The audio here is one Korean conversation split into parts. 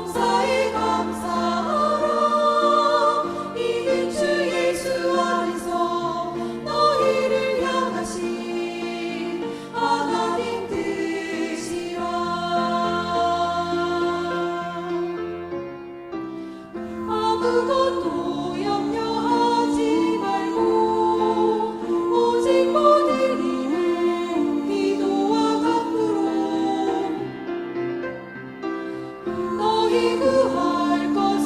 범사에 감사하라. 이는 주 예수 안에서 너희를 향하신 하나님 뜻이라. 아무것도 염려하지 말고 오직 모든 일은 기도와 간구로 너희 구할 것을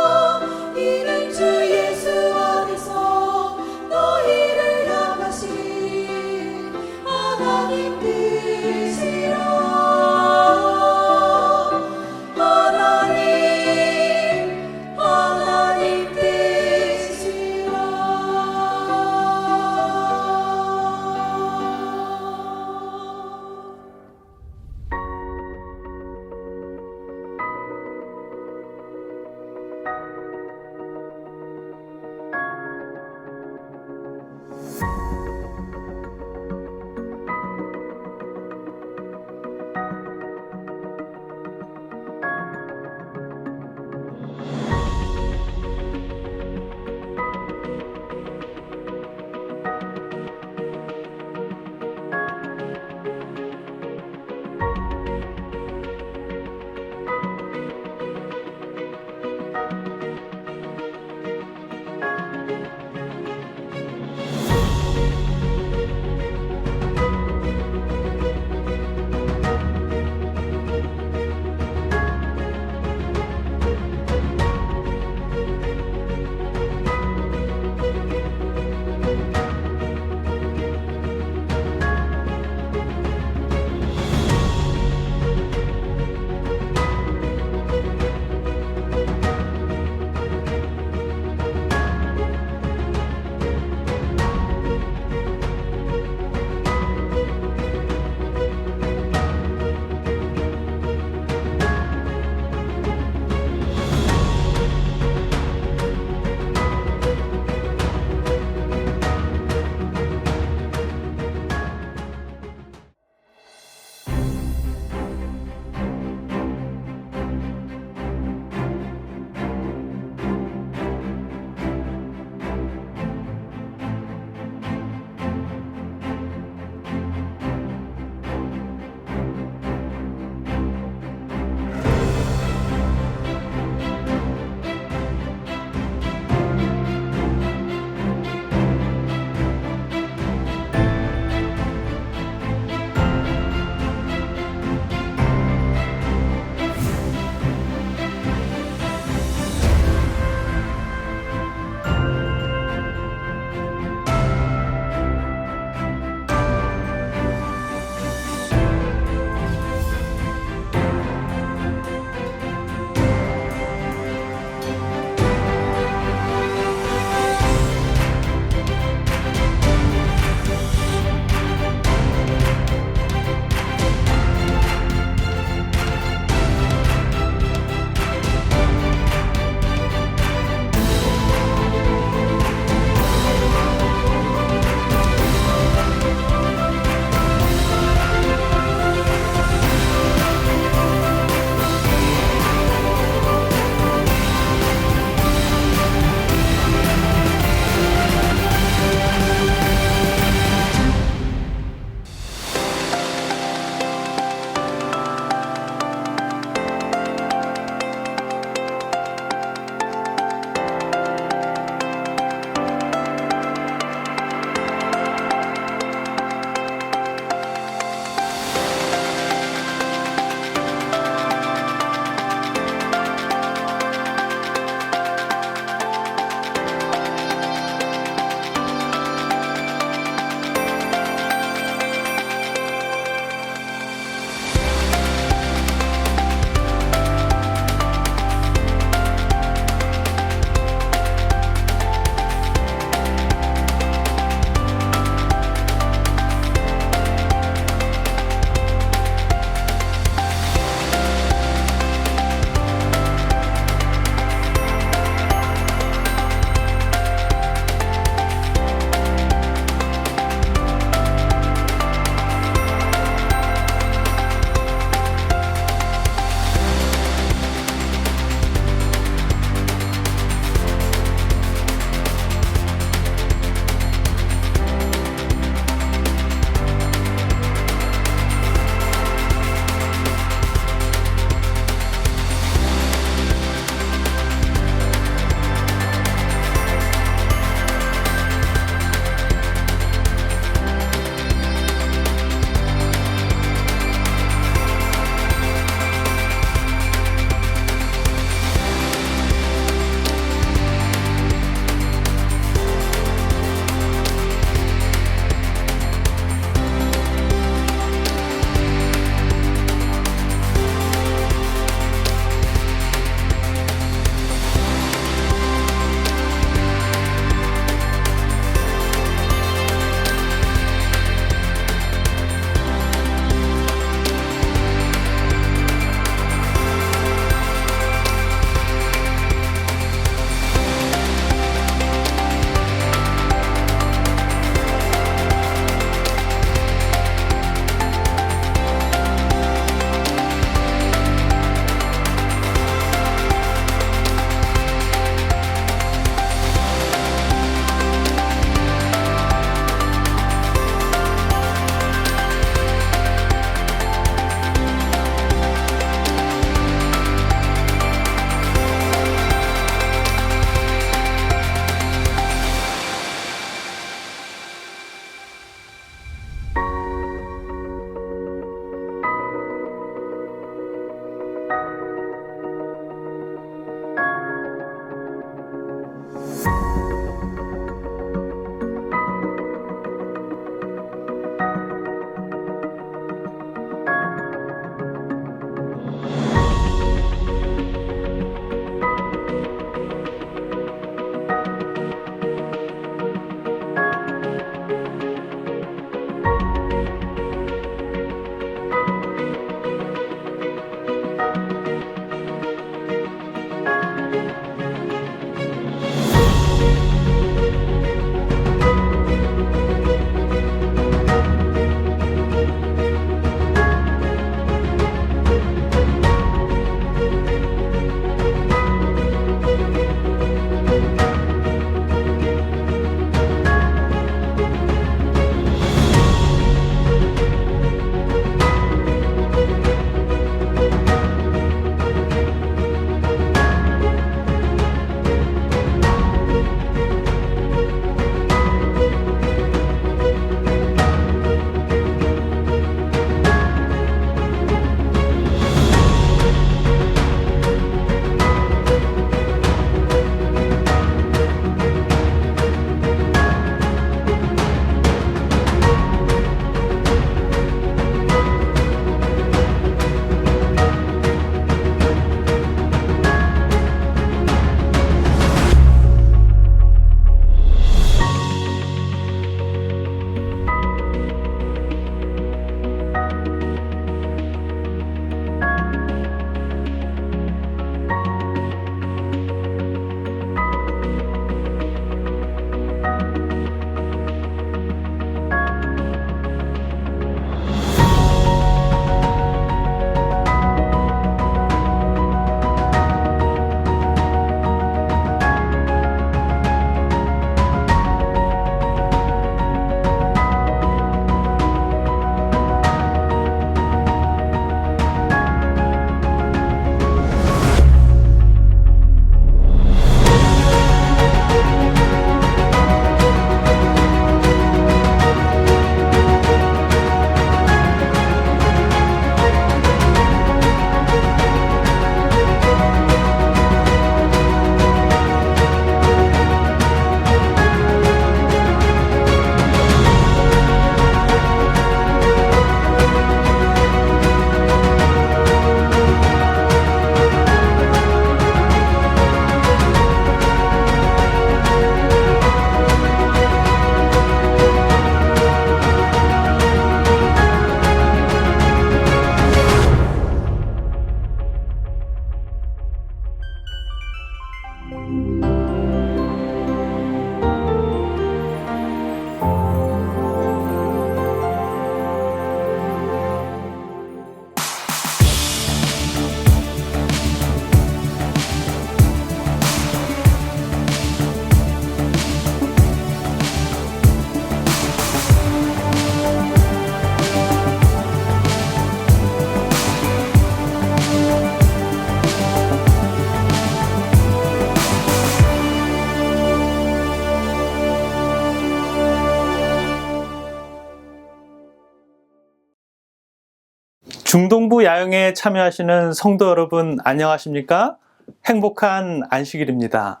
중동부 야영에 참여하시는 성도 여러분 안녕하십니까? 행복한 안식일입니다.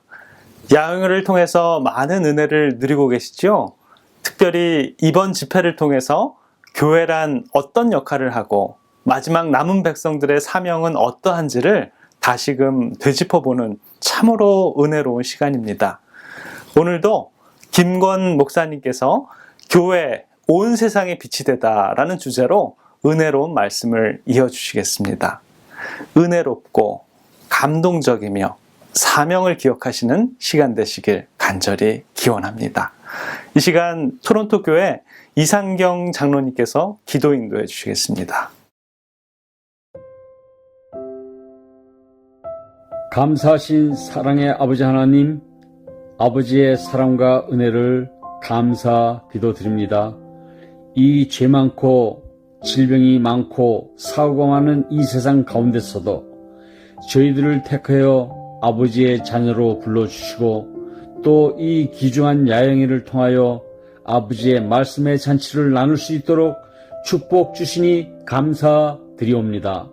야영을 통해서 많은 은혜를 누리고 계시죠? 특별히 이번 집회를 통해서 교회란 어떤 역할을 하고 마지막 남은 백성들의 사명은 어떠한지를 다시금 되짚어보는 참으로 은혜로운 시간입니다. 오늘도 김권 목사님께서 교회 온 세상에 빛이 되다라는 주제로 은혜로운 말씀을 이어주시겠습니다. 은혜롭고 감동적이며 사명을 기억하시는 시간 되시길 간절히 기원합니다. 이 시간 토론토 교회 이상경 장로님께서 기도 인도해 주시겠습니다. 감사하신 사랑의 아버지 하나님, 아버지의 사랑과 은혜를 감사 기도드립니다. 이 죄 많고 질병이 많고 사고가 많은 이 세상 가운데서도 저희들을 택하여 아버지의 자녀로 불러주시고 또 이 귀중한 야영회를 통하여 아버지의 말씀의 잔치를 나눌 수 있도록 축복 주시니 감사드리옵니다.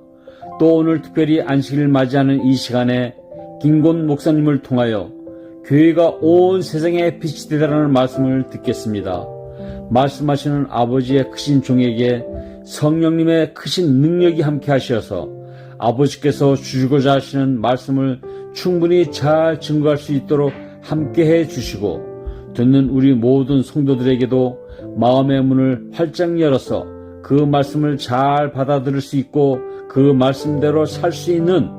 또 오늘 특별히 안식일을 맞이하는 이 시간에 김권 목사님을 통하여 교회가 온 세상에 빛이 되라는 말씀을 듣겠습니다. 말씀하시는 아버지의 크신 종에게 성령님의 크신 능력이 함께 하셔서 아버지께서 주시고자 하시는 말씀을 충분히 잘 증거할 수 있도록 함께 해 주시고 듣는 우리 모든 성도들에게도 마음의 문을 활짝 열어서 그 말씀을 잘 받아들일 수 있고 그 말씀대로 살 수 있는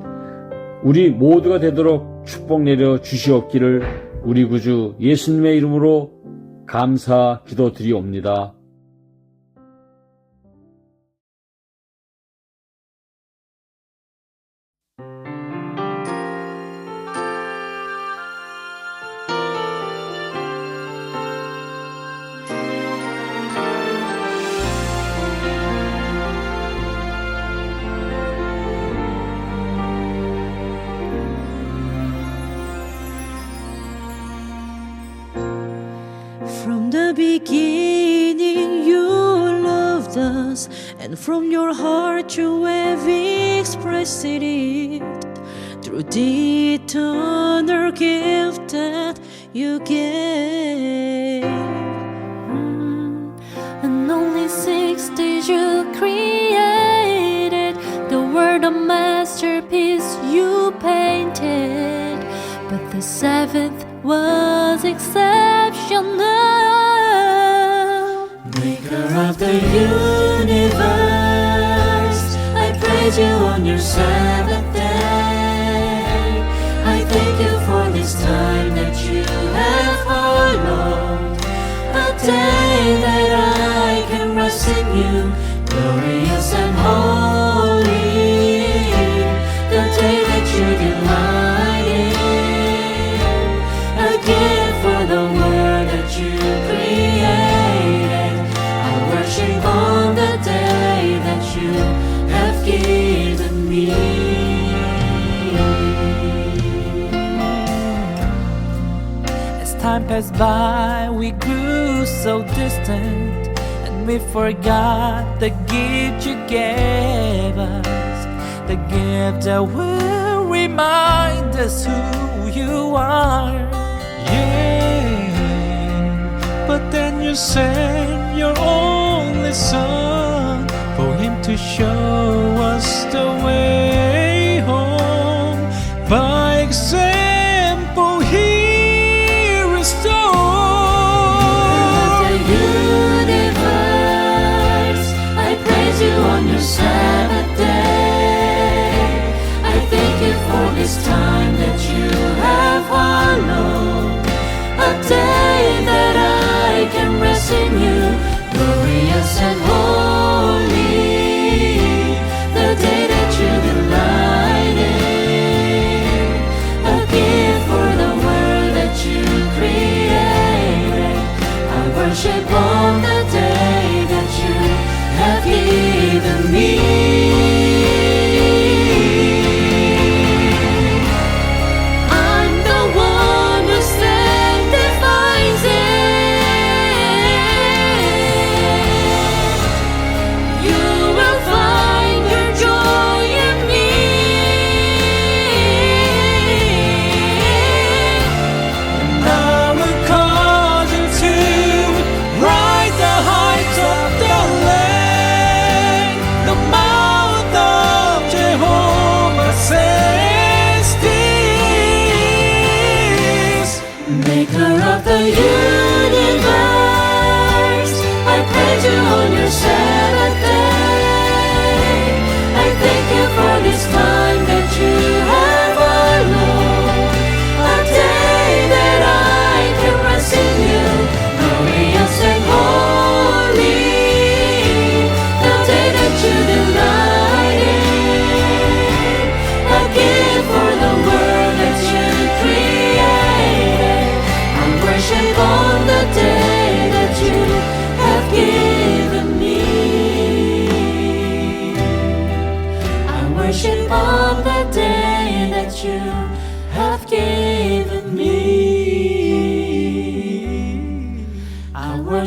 우리 모두가 되도록 축복 내려 주시옵기를 우리 구주 예수님의 이름으로 감사 기도드리옵니다. From the beginning you loved us, and from your heart you have expressed it through the eternal gift that you gave. And only 6 days you created the world, a masterpiece you painted, but the seventh was exceptional. Maker of the universe, I praise you on your Sabbath day. I thank you for this time that you have followed, a day that I can rest in you, glorious and holy, the day that you delight in, a gift for the world that you created. I worship on the day that you have given me. As time passed by, we grew so distant, and we forgot the gift you gave us, the gift that will remind us who you are. Yeah, but then you sent your only son for him to show us the way home. By example, he restored The universe, I praise you on your Sabbath day. I thank you for this time that you have followed, a day that I can rest in you, glorious and holy,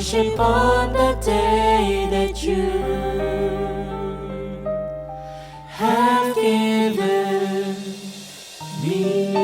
worship on the day that you have given me.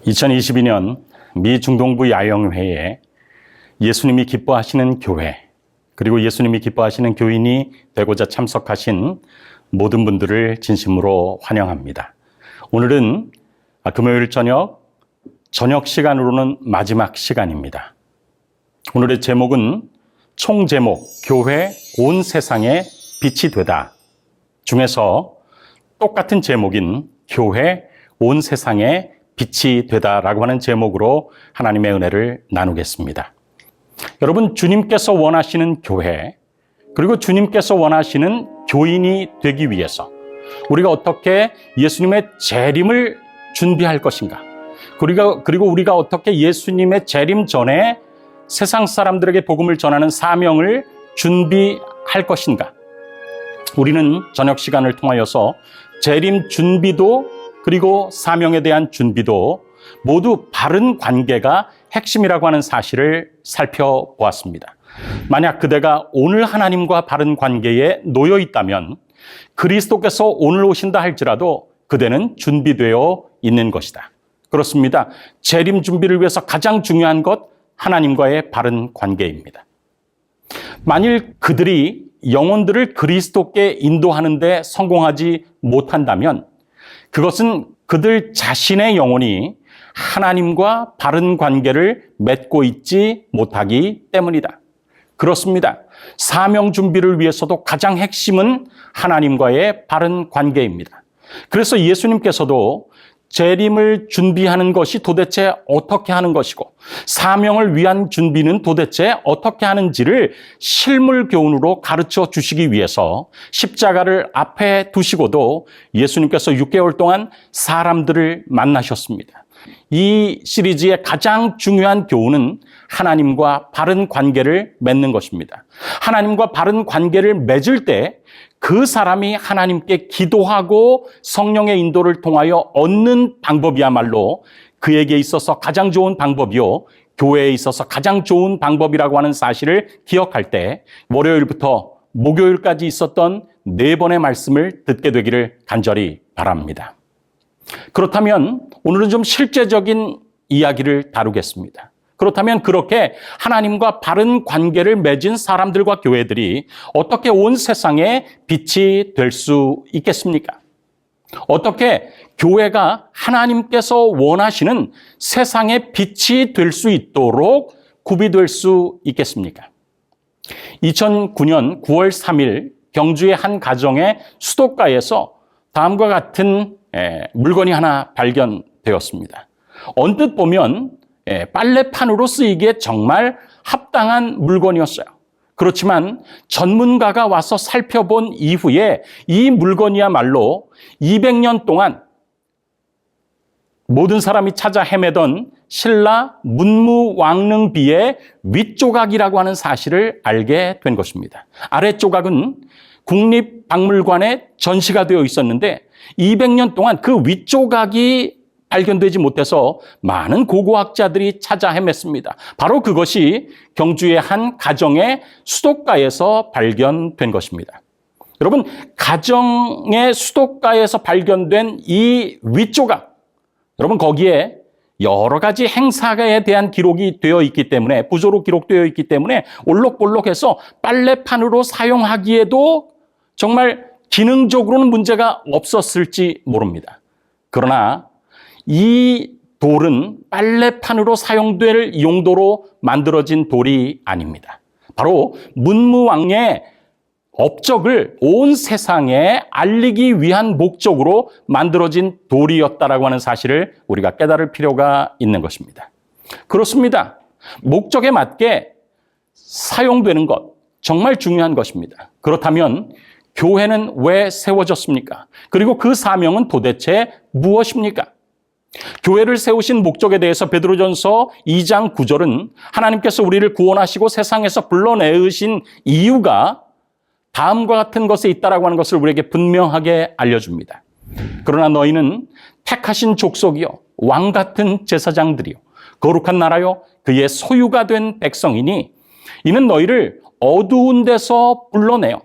(2022년) 미 중동부 야영회에 예수님이 기뻐하시는 교회, 그리고 예수님이 기뻐하시는 교인이 되고자 참석하신 모든 분들을 진심으로 환영합니다. 오늘은 금요일 저녁 시간으로는 마지막 시간입니다. 오늘의 제목은 총 제목 교회 온 세상에 빛이 되다 중에서 똑같은 제목인 교회 온 세상에 빛이 되다라고 하는 제목으로 하나님의 은혜를 나누겠습니다. 여러분, 주님께서 원하시는 교회, 그리고 주님께서 원하시는 교인이 되기 위해서 우리가 어떻게 예수님의 재림을 준비할 것인가, 그리고 우리가 어떻게 예수님의 재림 전에 세상 사람들에게 복음을 전하는 사명을 준비할 것인가. 우리는 저녁 시간을 통하여서 재림 준비도, 그리고 사명에 대한 준비도 모두 바른 관계가 핵심이라고 하는 사실을 살펴보았습니다. 만약 그대가 오늘 하나님과 바른 관계에 놓여 있다면 그리스도께서 오늘 오신다 할지라도 그대는 준비되어 있는 것이다. 그렇습니다. 재림 준비를 위해서 가장 중요한 것, 하나님과의 바른 관계입니다. 만일 그들이 영혼들을 그리스도께 인도하는 데 성공하지 못한다면 그것은 그들 자신의 영혼이 하나님과 바른 관계를 맺고 있지 못하기 때문이다. 그렇습니다. 사명 준비를 위해서도 가장 핵심은 하나님과의 바른 관계입니다. 그래서 예수님께서도 재림을 준비하는 것이 도대체 어떻게 하는 것이고 사명을 위한 준비는 도대체 어떻게 하는지를 실물 교훈으로 가르쳐 주시기 위해서 십자가를 앞에 두시고도 예수님께서 6개월 동안 사람들을 만나셨습니다. 이 시리즈의 가장 중요한 교훈은 하나님과 바른 관계를 맺는 것입니다. 하나님과 바른 관계를 맺을 때 그 사람이 하나님께 기도하고 성령의 인도를 통하여 얻는 방법이야말로 그에게 있어서 가장 좋은 방법이요, 교회에 있어서 가장 좋은 방법이라고 하는 사실을 기억할 때 월요일부터 목요일까지 있었던 4번의 말씀을 듣게 되기를 간절히 바랍니다. 그렇다면 오늘은 좀 실제적인 이야기를 다루겠습니다. 그렇다면 그렇게 하나님과 바른 관계를 맺은 사람들과 교회들이 어떻게 온 세상에 빛이 될 수 있겠습니까? 어떻게 교회가 하나님께서 원하시는 세상의 빛이 될 수 있도록 구비될 수 있겠습니까? 2009년 9월 3일 경주의 한 가정의 수도가에서 다음과 같은 물건이 하나 발견되었습니다. 언뜻 보면 빨래판으로 쓰이기에 정말 합당한 물건이었어요. 그렇지만 전문가가 와서 살펴본 이후에 이 물건이야말로 200년 동안 모든 사람이 찾아 헤매던 신라 문무왕릉비의 윗조각이라고 하는 사실을 알게 된 것입니다. 아랫조각은 국립박물관에 전시가 되어 있었는데 200년 동안 그 윗조각이 발견되지 못해서 많은 고고학자들이 찾아 헤맸습니다. 바로 그것이 경주의 한 가정의 수도가에서 발견된 것입니다. 여러분, 가정의 수도가에서 발견된 이 윗조각, 여러분 거기에 여러 가지 행사에 대한 기록이 되어 있기 때문에, 부조로 기록되어 있기 때문에 올록볼록해서 빨래판으로 사용하기에도 정말 기능적으로는 문제가 없었을지 모릅니다. 그러나 이 돌은 빨래판으로 사용될 용도로 만들어진 돌이 아닙니다. 바로 문무왕의 업적을 온 세상에 알리기 위한 목적으로 만들어진 돌이었다라고 하는 사실을 우리가 깨달을 필요가 있는 것입니다. 그렇습니다. 목적에 맞게 사용되는 것, 정말 중요한 것입니다. 그렇다면 교회는 왜 세워졌습니까? 그리고 그 사명은 도대체 무엇입니까? 교회를 세우신 목적에 대해서 베드로전서 2장 9절은 하나님께서 우리를 구원하시고 세상에서 불러내으신 이유가 다음과 같은 것에 있다라고 하는 것을 우리에게 분명하게 알려줍니다. 그러나 너희는 택하신 족속이요 왕 같은 제사장들이요 거룩한 나라요 그의 소유가 된 백성이니 이는 너희를 어두운 데서 불러내어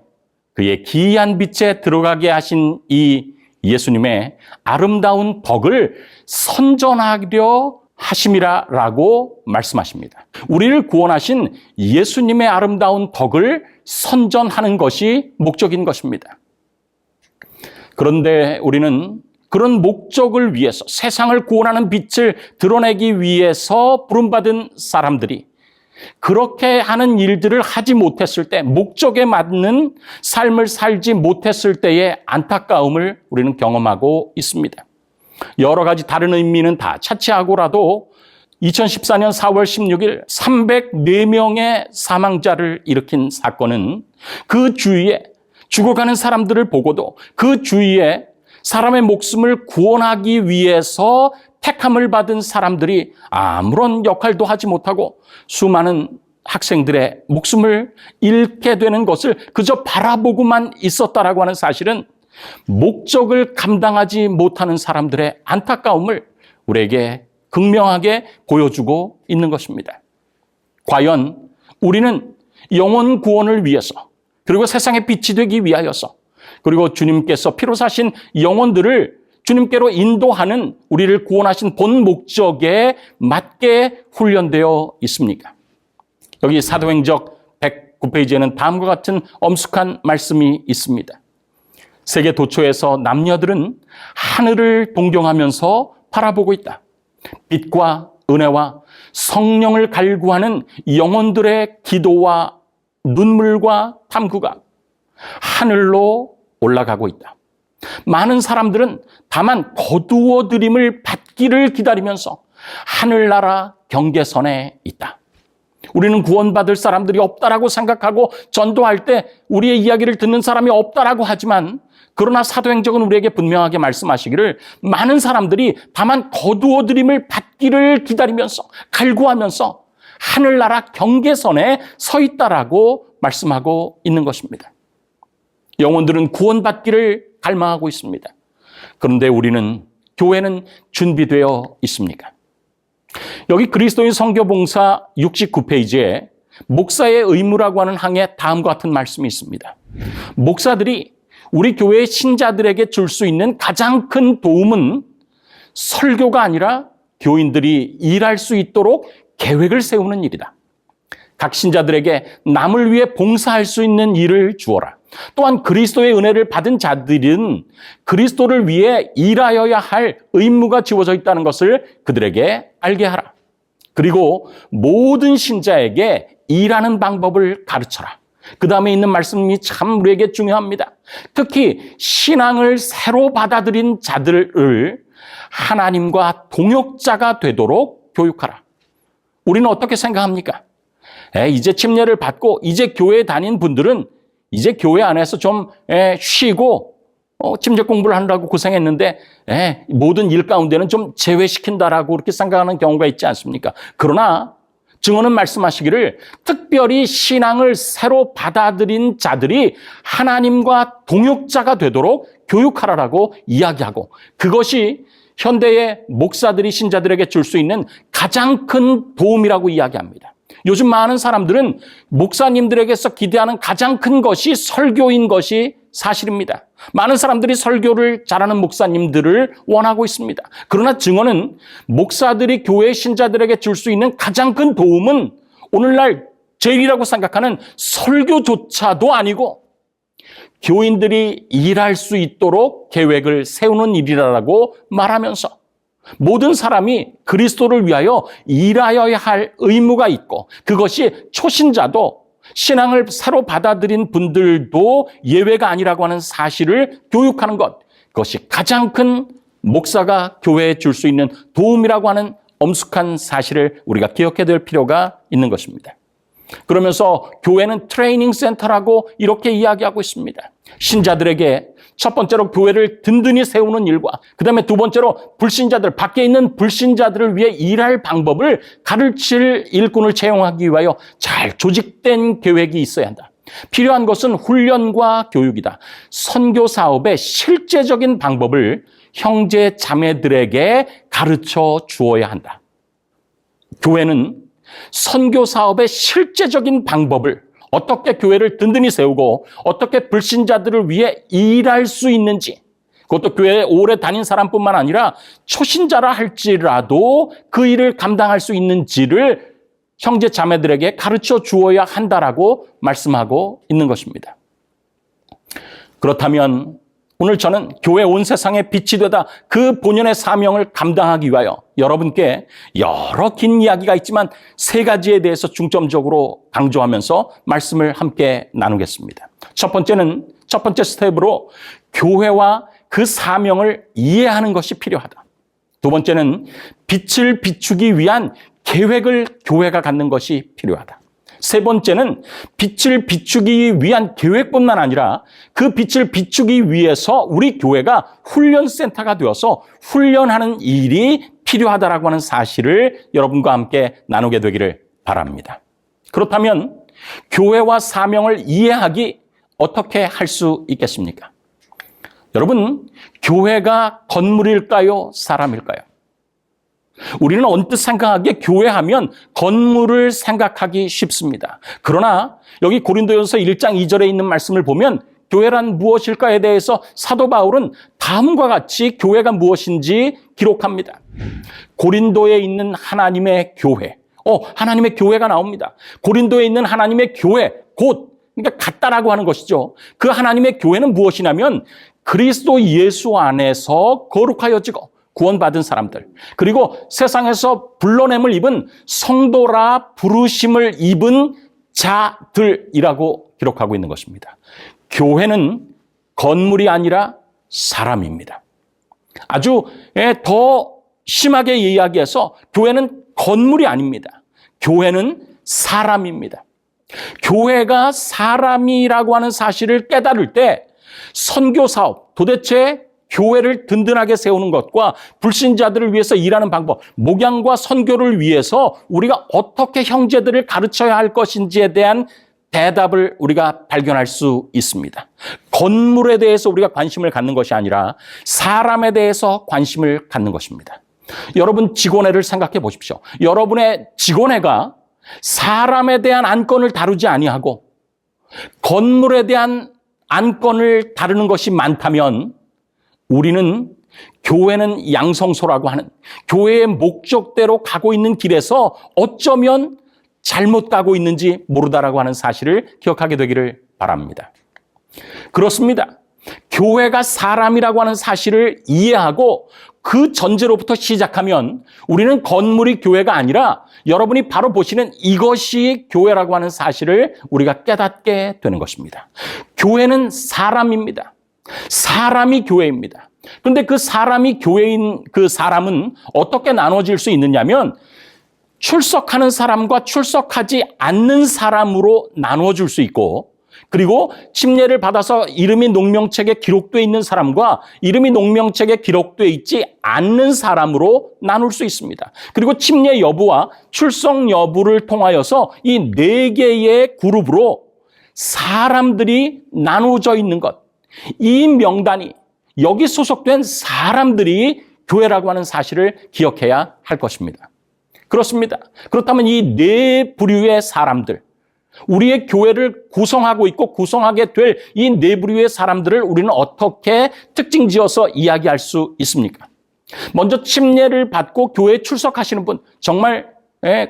그의 기이한 빛에 들어가게 하신 이 예수님의 아름다운 덕을 선전하려 하심이라라고 말씀하십니다. 우리를 구원하신 예수님의 아름다운 덕을 선전하는 것이 목적인 것입니다. 그런데 우리는 그런 목적을 위해서 세상을 구원하는 빛을 드러내기 위해서 부름받은 사람들이 그렇게 하는 일들을 하지 못했을 때, 목적에 맞는 삶을 살지 못했을 때의 안타까움을 우리는 경험하고 있습니다. 여러 가지 다른 의미는 다 차치하고라도 2014년 4월 16일 304명의 사망자를 일으킨 사건은 그 주위에 죽어가는 사람들을 보고도 그 주위에 사람의 목숨을 구원하기 위해서 택함을 받은 사람들이 아무런 역할도 하지 못하고 수많은 학생들의 목숨을 잃게 되는 것을 그저 바라보고만 있었다라고 하는 사실은 목적을 감당하지 못하는 사람들의 안타까움을 우리에게 극명하게 보여주고 있는 것입니다. 과연 우리는 영혼 구원을 위해서 그리고 세상의 빛이 되기 위하여서 그리고 주님께서 피로 사신 영혼들을 주님께로 인도하는 우리를 구원하신 본 목적에 맞게 훈련되어 있습니까? 여기 사도행적 109페이지에는 다음과 같은 엄숙한 말씀이 있습니다. 세계 도처에서 남녀들은 하늘을 동경하면서 바라보고 있다. 빛과 은혜와 성령을 갈구하는 영혼들의 기도와 눈물과 탐구가 하늘로 올라가고 있다. 많은 사람들은 다만 거두어들임을 받기를 기다리면서 하늘나라 경계선에 있다. 우리는 구원받을 사람들이 없다라고 생각하고 전도할 때 우리의 이야기를 듣는 사람이 없다라고 하지만 그러나 사도행적은 우리에게 분명하게 말씀하시기를 많은 사람들이 다만 거두어들임을 받기를 기다리면서 갈구하면서 하늘나라 경계선에 서 있다라고 말씀하고 있는 것입니다. 영혼들은 구원받기를 갈망하고 있습니다. 그런데 우리는, 교회는 준비되어 있습니까? 여기 그리스도인 선교봉사 69페이지에 목사의 의무라고 하는 항에 다음과 같은 말씀이 있습니다. 목사들이 우리 교회의 신자들에게 줄 수 있는 가장 큰 도움은 설교가 아니라 교인들이 일할 수 있도록 계획을 세우는 일이다. 각 신자들에게 남을 위해 봉사할 수 있는 일을 주어라. 또한 그리스도의 은혜를 받은 자들은 그리스도를 위해 일하여야 할 의무가 지워져 있다는 것을 그들에게 알게 하라. 그리고 모든 신자에게 일하는 방법을 가르쳐라. 그 다음에 있는 말씀이 참 우리에게 중요합니다. 특히 신앙을 새로 받아들인 자들을 하나님과 동역자가 되도록 교육하라. 우리는 어떻게 생각합니까? 이제 침례를 받고 이제 교회에 다닌 분들은 이제 교회 안에서 좀 쉬고 침례 공부를 하느라고 고생했는데 모든 일 가운데는 좀 제외시킨다라고 그렇게 생각하는 경우가 있지 않습니까? 그러나 증언은 말씀하시기를 특별히 신앙을 새로 받아들인 자들이 하나님과 동역자가 되도록 교육하라라고 이야기하고 그것이 현대의 목사들이 신자들에게 줄 수 있는 가장 큰 도움이라고 이야기합니다. 요즘 많은 사람들은 목사님들에게서 기대하는 가장 큰 것이 설교인 것이 사실입니다. 많은 사람들이 설교를 잘하는 목사님들을 원하고 있습니다. 그러나 증언은 목사들이 교회 신자들에게 줄 수 있는 가장 큰 도움은 오늘날 제일이라고 생각하는 설교조차도 아니고 교인들이 일할 수 있도록 계획을 세우는 일이라고 말하면서 모든 사람이 그리스도를 위하여 일하여야 할 의무가 있고 그것이 초신자도 신앙을 새로 받아들인 분들도 예외가 아니라고 하는 사실을 교육하는 것, 그것이 가장 큰 목사가 교회에 줄 수 있는 도움이라고 하는 엄숙한 사실을 우리가 기억해야 될 필요가 있는 것입니다. 그러면서 교회는 트레이닝 센터라고 이렇게 이야기하고 있습니다. 신자들에게 첫 번째로 교회를 든든히 세우는 일과 그 다음에 두 번째로 불신자들, 밖에 있는 불신자들을 위해 일할 방법을 가르칠 일꾼을 채용하기 위하여 잘 조직된 계획이 있어야 한다. 필요한 것은 훈련과 교육이다. 선교 사업의 실제적인 방법을 형제 자매들에게 가르쳐 주어야 한다. 교회는 선교 사업의 실제적인 방법을 어떻게 교회를 든든히 세우고 어떻게 불신자들을 위해 일할 수 있는지, 그것도 교회에 오래 다닌 사람뿐만 아니라 초신자라 할지라도 그 일을 감당할 수 있는지를 형제 자매들에게 가르쳐 주어야 한다라고 말씀하고 있는 것입니다. 그렇다면 오늘 저는 교회 온 세상의 빛이 되다 그 본연의 사명을 감당하기 위하여 여러분께 여러 긴 이야기가 있지만 세 가지에 대해서 중점적으로 강조하면서 말씀을 함께 나누겠습니다. 첫 번째 스텝으로 교회와 그 사명을 이해하는 것이 필요하다. 두 번째는 빛을 비추기 위한 계획을 교회가 갖는 것이 필요하다. 세 번째는 빛을 비추기 위한 계획뿐만 아니라 그 빛을 비추기 위해서 우리 교회가 훈련센터가 되어서 훈련하는 일이 필요하다라고 하는 사실을 여러분과 함께 나누게 되기를 바랍니다. 그렇다면 교회와 사명을 이해하기 어떻게 할 수 있겠습니까? 여러분, 교회가 건물일까요? 사람일까요? 우리는 언뜻 생각하기에 교회하면 건물을 생각하기 쉽습니다. 그러나 여기 고린도전서 1장 2절에 있는 말씀을 보면 교회란 무엇일까에 대해서 사도 바울은 다음과 같이 교회가 무엇인지 기록합니다. 고린도에 있는 하나님의 교회. 하나님의 교회가 나옵니다. 고린도에 있는 하나님의 교회, 그러니까 같다라고 하는 것이죠. 그 하나님의 교회는 무엇이냐면 그리스도 예수 안에서 거룩하여지고 구원받은 사람들, 그리고 세상에서 불러냄을 입은 성도라 부르심을 입은 자들이라고 기록하고 있는 것입니다. 교회는 건물이 아니라 사람입니다. 아주 더 심하게 이야기해서 교회는 건물이 아닙니다. 교회는 사람입니다. 교회가 사람이라고 하는 사실을 깨달을 때 선교 사업, 도대체 교회를 든든하게 세우는 것과 불신자들을 위해서 일하는 방법, 목양과 선교를 위해서 우리가 어떻게 형제들을 가르쳐야 할 것인지에 대한 대답을 우리가 발견할 수 있습니다. 건물에 대해서 우리가 관심을 갖는 것이 아니라 사람에 대해서 관심을 갖는 것입니다. 여러분 직원회를 생각해 보십시오. 여러분의 직원회가 사람에 대한 안건을 다루지 아니하고 건물에 대한 안건을 다루는 것이 많다면 우리는 교회는 양성소라고 하는 교회의 목적대로 가고 있는 길에서 어쩌면 잘못 가고 있는지 모르다라고 하는 사실을 기억하게 되기를 바랍니다. 그렇습니다. 교회가 사람이라고 하는 사실을 이해하고 그 전제로부터 시작하면 우리는 건물이 교회가 아니라 여러분이 바로 보시는 이것이 교회라고 하는 사실을 우리가 깨닫게 되는 것입니다. 교회는 사람입니다. 사람이 교회입니다. 그런데 그 사람이 교회인 그 사람은 어떻게 나눠질 수 있느냐면 출석하는 사람과 출석하지 않는 사람으로 나누어줄 수 있고, 그리고 침례를 받아서 이름이 농명책에 기록되어 있는 사람과 이름이 농명책에 기록되어 있지 않는 사람으로 나눌 수 있습니다. 그리고 침례 여부와 출석 여부를 통하여서 이 네 개의 그룹으로 사람들이 나누어져 있는 것, 이 명단이 여기 소속된 사람들이 교회라고 하는 사실을 기억해야 할 것입니다. 그렇습니다. 그렇다면 이 네 부류의 사람들, 우리의 교회를 구성하고 있고 구성하게 될 이 네 부류의 사람들을 우리는 어떻게 특징 지어서 이야기할 수 있습니까? 먼저 침례를 받고 교회에 출석하시는 분, 정말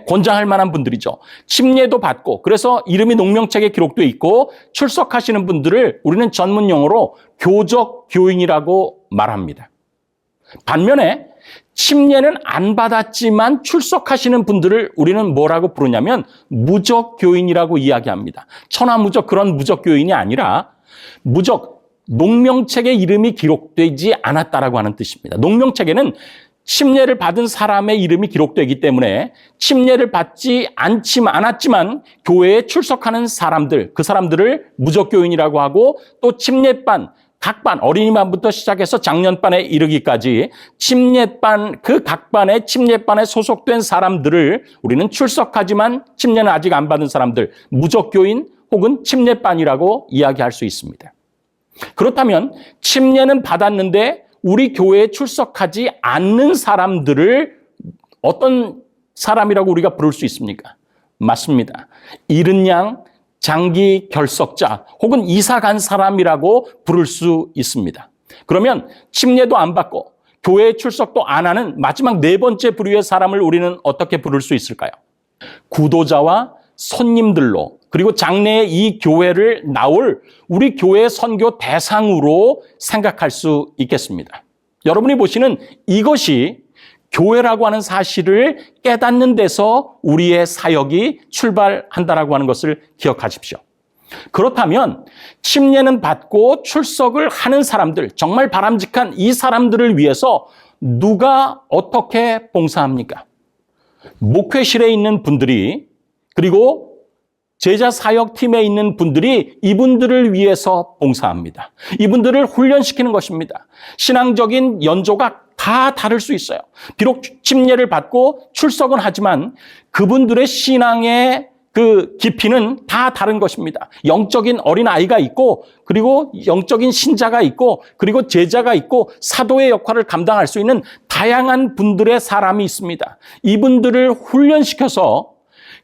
권장할 만한 분들이죠. 침례도 받고 그래서 이름이 농명책에 기록되어 있고 출석하시는 분들을 우리는 전문 용어로 교적 교인이라고 말합니다. 반면에 침례는 안 받았지만 출석하시는 분들을 우리는 뭐라고 부르냐면 무적 교인이라고 이야기합니다. 천하무적 그런 무적 교인이 아니라 무적, 농명책에 이름이 기록되지 않았다라고 하는 뜻입니다. 농명책에는 침례를 받은 사람의 이름이 기록되기 때문에 침례를 받지 않았지만 교회에 출석하는 사람들, 그 사람들을 무적교인이라고 하고 또 침례반, 각 반, 어린이반부터 시작해서 장년반에 이르기까지 침례반, 그 각 반의 침례반에 소속된 사람들을 우리는 출석하지만 침례는 아직 안 받은 사람들, 무적교인 혹은 침례반이라고 이야기할 수 있습니다. 그렇다면 침례는 받았는데 우리 교회에 출석하지 않는 사람들을 어떤 사람이라고 우리가 부를 수 있습니까? 맞습니다. 이른 양, 장기 결석자 혹은 이사 간 사람이라고 부를 수 있습니다. 그러면 침례도 안 받고 교회에 출석도 안 하는 마지막 네 번째 부류의 사람을 우리는 어떻게 부를 수 있을까요? 구도자와 손님들로, 그리고 장래에 이 교회를 나올 우리 교회 선교 대상으로 생각할 수 있겠습니다. 여러분이 보시는 이것이 교회라고 하는 사실을 깨닫는 데서 우리의 사역이 출발한다라고 하는 것을 기억하십시오. 그렇다면 침례는 받고 출석을 하는 사람들, 정말 바람직한 이 사람들을 위해서 누가 어떻게 봉사합니까? 목회실에 있는 분들이, 그리고 제자 사역팀에 있는 분들이 이분들을 위해서 봉사합니다. 이분들을 훈련시키는 것입니다. 신앙적인 연조가 다 다를 수 있어요. 비록 침례를 받고 출석은 하지만 그분들의 신앙의 그 깊이는 다 다른 것입니다. 영적인 어린아이가 있고, 그리고 영적인 신자가 있고, 그리고 제자가 있고, 사도의 역할을 감당할 수 있는 다양한 분들의 사람이 있습니다. 이분들을 훈련시켜서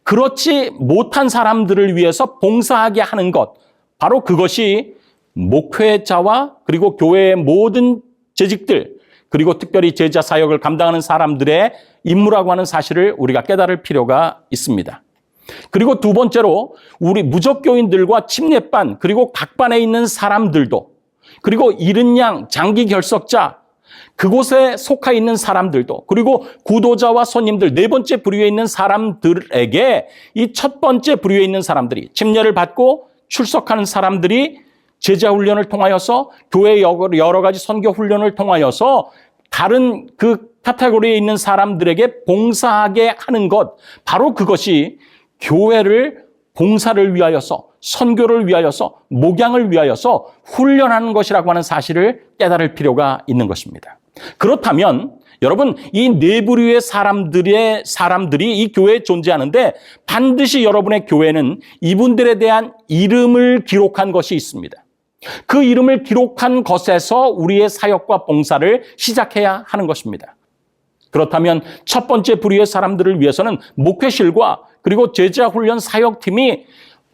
그렇지 못한 사람들을 위해서 봉사하게 하는 것, 바로 그것이 목회자와 그리고 교회의 모든 재직들, 그리고 특별히 제자 사역을 감당하는 사람들의 임무라고 하는 사실을 우리가 깨달을 필요가 있습니다. 그리고 두 번째로 우리 무적교인들과 침례반, 그리고 각 반에 있는 사람들도, 그리고 이른 양, 장기 결석자, 그곳에 속해 있는 사람들도, 그리고 구도자와 손님들, 네 번째 부류에 있는 사람들에게 이 첫 번째 부류에 있는 사람들이, 침례를 받고 출석하는 사람들이 제자 훈련을 통하여서 교회 여러 가지 선교 훈련을 통하여서 다른 그 카테고리에 있는 사람들에게 봉사하게 하는 것, 바로 그것이 교회를 봉사를 위하여서, 선교를 위하여서, 목양을 위하여서 훈련하는 것이라고 하는 사실을 깨달을 필요가 있는 것입니다. 그렇다면 여러분, 이 네 부류의 사람들이 이 교회에 존재하는데 반드시 여러분의 교회는 이분들에 대한 이름을 기록한 것이 있습니다. 그 이름을 기록한 것에서 우리의 사역과 봉사를 시작해야 하는 것입니다. 그렇다면 첫 번째 부류의 사람들을 위해서는 목회실과 그리고 제자훈련 사역팀이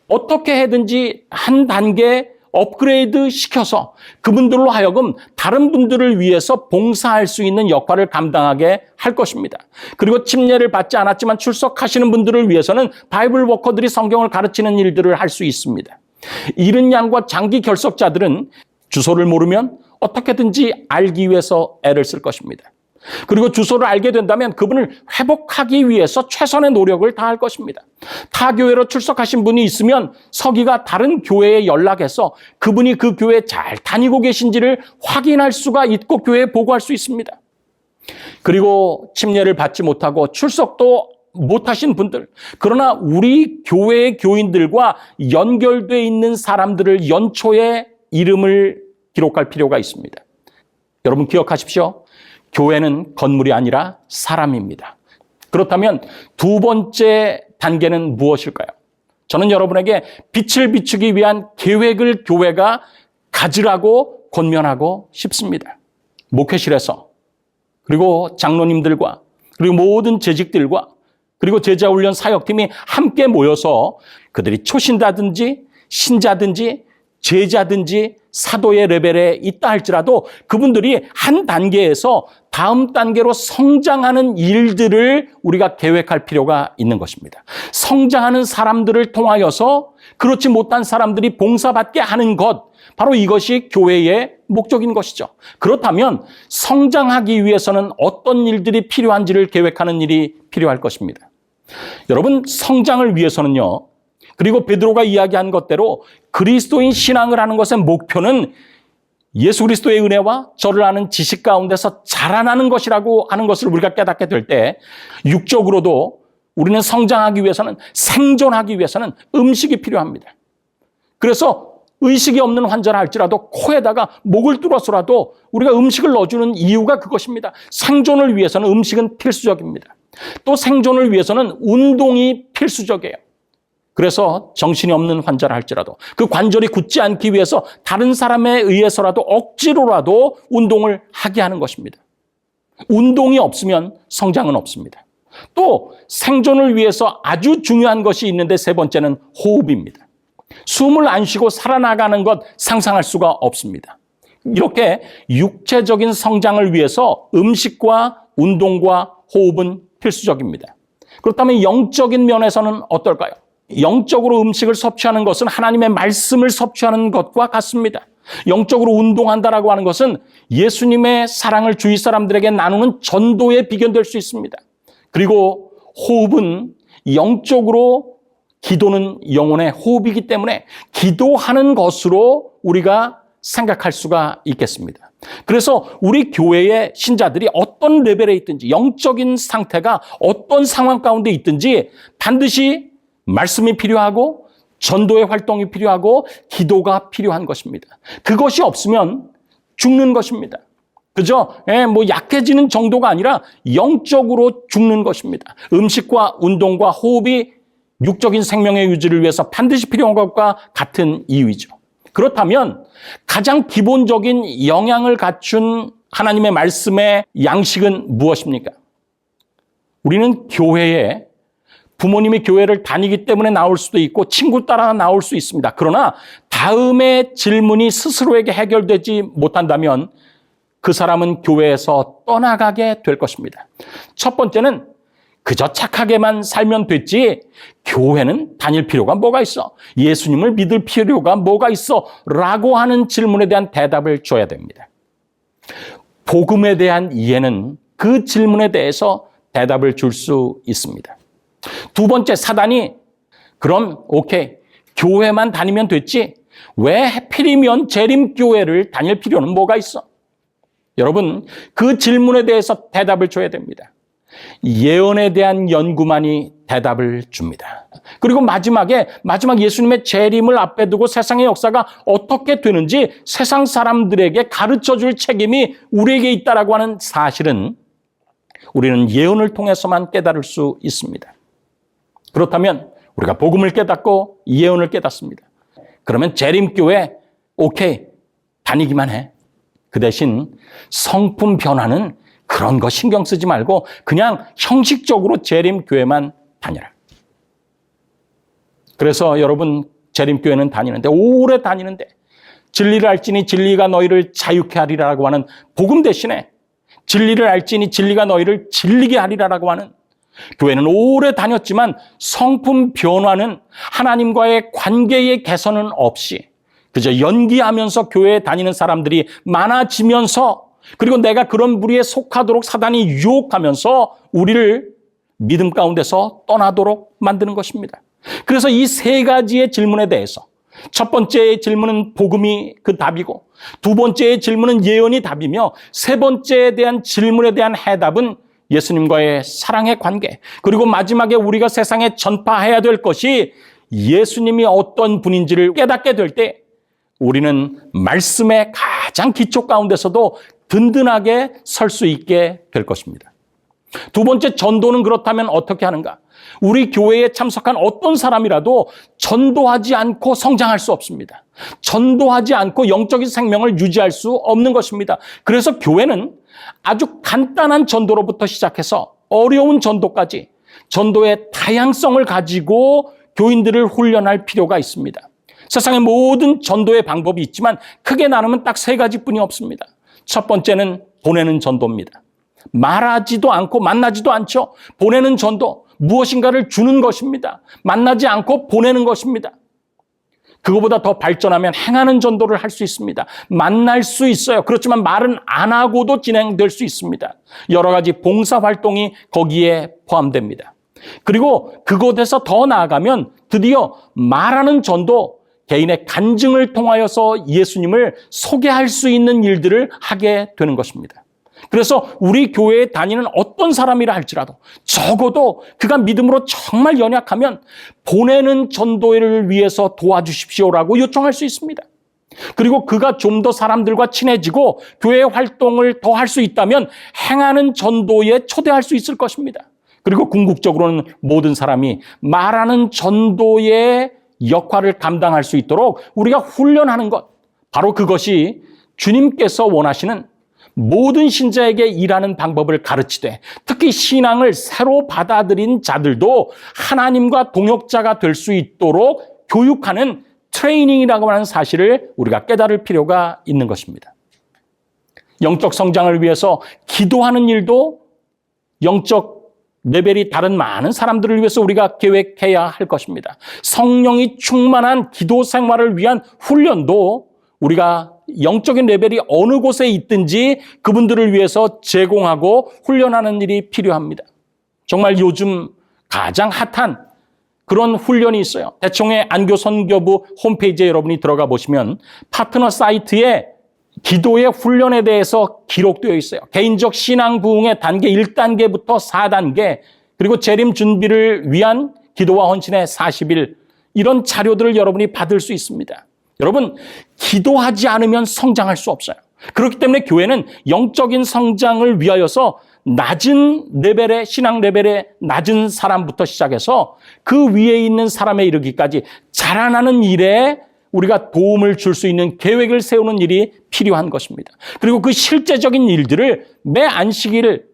어떻게 해든지 한 단계 업그레이드 시켜서 그분들로 하여금 다른 분들을 위해서 봉사할 수 있는 역할을 감당하게 할 것입니다. 그리고 침례를 받지 않았지만 출석하시는 분들을 위해서는 바이블 워커들이 성경을 가르치는 일들을 할 수 있습니다. 이른 양과 장기 결석자들은 주소를 모르면 어떻게든지 알기 위해서 애를 쓸 것입니다. 그리고 주소를 알게 된다면 그분을 회복하기 위해서 최선의 노력을 다할 것입니다. 타 교회로 출석하신 분이 있으면 서기가 다른 교회에 연락해서 그분이 그 교회에 잘 다니고 계신지를 확인할 수가 있고 교회에 보고할 수 있습니다. 그리고 침례를 받지 못하고 출석도 못하신 분들, 그러나 우리 교회의 교인들과 연결되어 있는 사람들을 연초에 이름을 기록할 필요가 있습니다. 여러분 기억하십시오. 교회는 건물이 아니라 사람입니다. 그렇다면 두 번째 단계는 무엇일까요? 저는 여러분에게 빛을 비추기 위한 계획을 교회가 가지라고 권면하고 싶습니다. 목회실에서, 그리고 장로님들과, 그리고 모든 재직들과, 그리고 제자훈련 사역팀이 함께 모여서 그들이 초신자든지 신자든지 제자든지 사도의 레벨에 있다 할지라도 그분들이 한 단계에서 다음 단계로 성장하는 일들을 우리가 계획할 필요가 있는 것입니다. 성장하는 사람들을 통하여서 그렇지 못한 사람들이 봉사받게 하는 것, 바로 이것이 교회의 목적인 것이죠. 그렇다면 성장하기 위해서는 어떤 일들이 필요한지를 계획하는 일이 필요할 것입니다. 여러분, 성장을 위해서는요, 그리고 베드로가 이야기한 것대로 그리스도인 신앙을 하는 것의 목표는 예수 그리스도의 은혜와 저를 아는 지식 가운데서 자라나는 것이라고 하는 것을 우리가 깨닫게 될 때, 육적으로도 우리는 성장하기 위해서는, 생존하기 위해서는 음식이 필요합니다. 그래서 의식이 없는 환자라 할지라도 코에다가 목을 뚫어서라도 우리가 음식을 넣어주는 이유가 그것입니다. 생존을 위해서는 음식은 필수적입니다. 또 생존을 위해서는 운동이 필수적이에요. 그래서 정신이 없는 환자라 할지라도 그 관절이 굳지 않기 위해서 다른 사람에 의해서라도 억지로라도 운동을 하게 하는 것입니다. 운동이 없으면 성장은 없습니다. 또 생존을 위해서 아주 중요한 것이 있는데 세 번째는 호흡입니다. 숨을 안 쉬고 살아나가는 것 상상할 수가 없습니다. 이렇게 육체적인 성장을 위해서 음식과 운동과 호흡은 필수적입니다. 그렇다면 영적인 면에서는 어떨까요? 영적으로 음식을 섭취하는 것은 하나님의 말씀을 섭취하는 것과 같습니다. 영적으로 운동한다라고 하는 것은 예수님의 사랑을 주위 사람들에게 나누는 전도에 비견될 수 있습니다. 그리고 호흡은 영적으로 기도는 영혼의 호흡이기 때문에 기도하는 것으로 우리가 생각할 수가 있겠습니다. 그래서 우리 교회의 신자들이 어떤 레벨에 있든지 영적인 상태가 어떤 상황 가운데 있든지 반드시 말씀이 필요하고 전도의 활동이 필요하고 기도가 필요한 것입니다. 그것이 없으면 죽는 것입니다. 그죠? 약해지는 정도가 아니라 영적으로 죽는 것입니다. 음식과 운동과 호흡이 육적인 생명의 유지를 위해서 반드시 필요한 것과 같은 이유이죠. 그렇다면 가장 기본적인 영양을 갖춘 하나님의 말씀의 양식은 무엇입니까? 우리는 교회에 부모님이 교회를 다니기 때문에 나올 수도 있고 친구 따라 나올 수 있습니다. 그러나 다음의 질문이 스스로에게 해결되지 못한다면 그 사람은 교회에서 떠나가게 될 것입니다. 첫 번째는 그저 착하게만 살면 됐지 교회는 다닐 필요가 뭐가 있어? 예수님을 믿을 필요가 뭐가 있어? 라고 하는 질문에 대한 대답을 줘야 됩니다. 복음에 대한 이해는 그 질문에 대해서 대답을 줄 수 있습니다. 두 번째, 사단이 그럼 오케이, 교회만 다니면 됐지 왜 하필이면 재림교회를 다닐 필요는 뭐가 있어? 여러분, 그 질문에 대해서 대답을 줘야 됩니다. 예언에 대한 연구만이 대답을 줍니다. 그리고 마지막 예수님의 재림을 앞에 두고 세상의 역사가 어떻게 되는지 세상 사람들에게 가르쳐줄 책임이 우리에게 있다라고 하는 사실은 우리는 예언을 통해서만 깨달을 수 있습니다. 그렇다면 우리가 복음을 깨닫고 예언을 깨닫습니다. 그러면 재림교회 오케이, 다니기만 해. 그 대신 성품 변화는 그런 거 신경 쓰지 말고 그냥 형식적으로 재림교회만 다니라. 그래서 여러분 재림교회는 다니는데 오래 다니는데 진리를 알지니 진리가 너희를 자유케 하리라라고 하는 복음 대신에 진리를 알지니 진리가 너희를 질리게 하리라라고 하는 교회는 오래 다녔지만 성품 변화는 하나님과의 관계의 개선은 없이 그저 연기하면서 교회에 다니는 사람들이 많아지면서 그리고 내가 그런 무리에 속하도록 사단이 유혹하면서 우리를 믿음 가운데서 떠나도록 만드는 것입니다. 그래서 이 세 가지의 질문에 대해서 첫 번째의 질문은 복음이 그 답이고 두 번째의 질문은 예언이 답이며 세 번째에 대한 질문에 대한 해답은 예수님과의 사랑의 관계 그리고 마지막에 우리가 세상에 전파해야 될 것이 예수님이 어떤 분인지를 깨닫게 될 때 우리는 말씀의 가장 기초 가운데서도 든든하게 설 수 있게 될 것입니다. 두 번째, 전도는 그렇다면 어떻게 하는가? 우리 교회에 참석한 어떤 사람이라도 전도하지 않고 성장할 수 없습니다. 전도하지 않고 영적인 생명을 유지할 수 없는 것입니다. 그래서 교회는 아주 간단한 전도로부터 시작해서 어려운 전도까지 전도의 다양성을 가지고 교인들을 훈련할 필요가 있습니다. 세상의 모든 전도의 방법이 있지만 크게 나누면 딱 세 가지뿐이 없습니다. 첫 번째는 보내는 전도입니다. 말하지도 않고 만나지도 않죠. 보내는 전도, 무엇인가를 주는 것입니다. 만나지 않고 보내는 것입니다. 그거보다 더 발전하면 행하는 전도를 할 수 있습니다. 만날 수 있어요. 그렇지만 말은 안 하고도 진행될 수 있습니다. 여러 가지 봉사활동이 거기에 포함됩니다. 그리고 그곳에서 더 나아가면 드디어 말하는 전도, 개인의 간증을 통하여서 예수님을 소개할 수 있는 일들을 하게 되는 것입니다. 그래서 우리 교회에 다니는 어떤 사람이라 할지라도 적어도 그가 믿음으로 정말 연약하면 보내는 전도회를 위해서 도와주십시오라고 요청할 수 있습니다. 그리고 그가 좀 더 사람들과 친해지고 교회 활동을 더 할 수 있다면 행하는 전도에 초대할 수 있을 것입니다. 그리고 궁극적으로는 모든 사람이 말하는 전도의 역할을 감당할 수 있도록 우리가 훈련하는 것, 바로 그것이 주님께서 원하시는 모든 신자에게 일하는 방법을 가르치되, 특히 신앙을 새로 받아들인 자들도 하나님과 동역자가 될 수 있도록 교육하는 트레이닝이라고 하는 사실을 우리가 깨달을 필요가 있는 것입니다. 영적 성장을 위해서 기도하는 일도 영적 레벨이 다른 많은 사람들을 위해서 우리가 계획해야 할 것입니다. 성령이 충만한 기도 생활을 위한 훈련도 우리가 영적인 레벨이 어느 곳에 있든지 그분들을 위해서 제공하고 훈련하는 일이 필요합니다. 정말 요즘 가장 핫한 그런 훈련이 있어요. 대청의 안교 선교부 홈페이지에 여러분이 들어가 보시면 파트너 사이트에 기도의 훈련에 대해서 기록되어 있어요. 개인적 신앙 부흥의 단계 1단계부터 4단계, 그리고 재림 준비를 위한 기도와 헌신의 40일, 이런 자료들을 여러분이 받을 수 있습니다. 여러분, 기도하지 않으면 성장할 수 없어요. 그렇기 때문에 교회는 영적인 성장을 위하여서 낮은 레벨의, 신앙 레벨의 낮은 사람부터 시작해서 그 위에 있는 사람에 이르기까지 자라나는 일에 우리가 도움을 줄 수 있는 계획을 세우는 일이 필요한 것입니다. 그리고 그 실제적인 일들을 매 안식일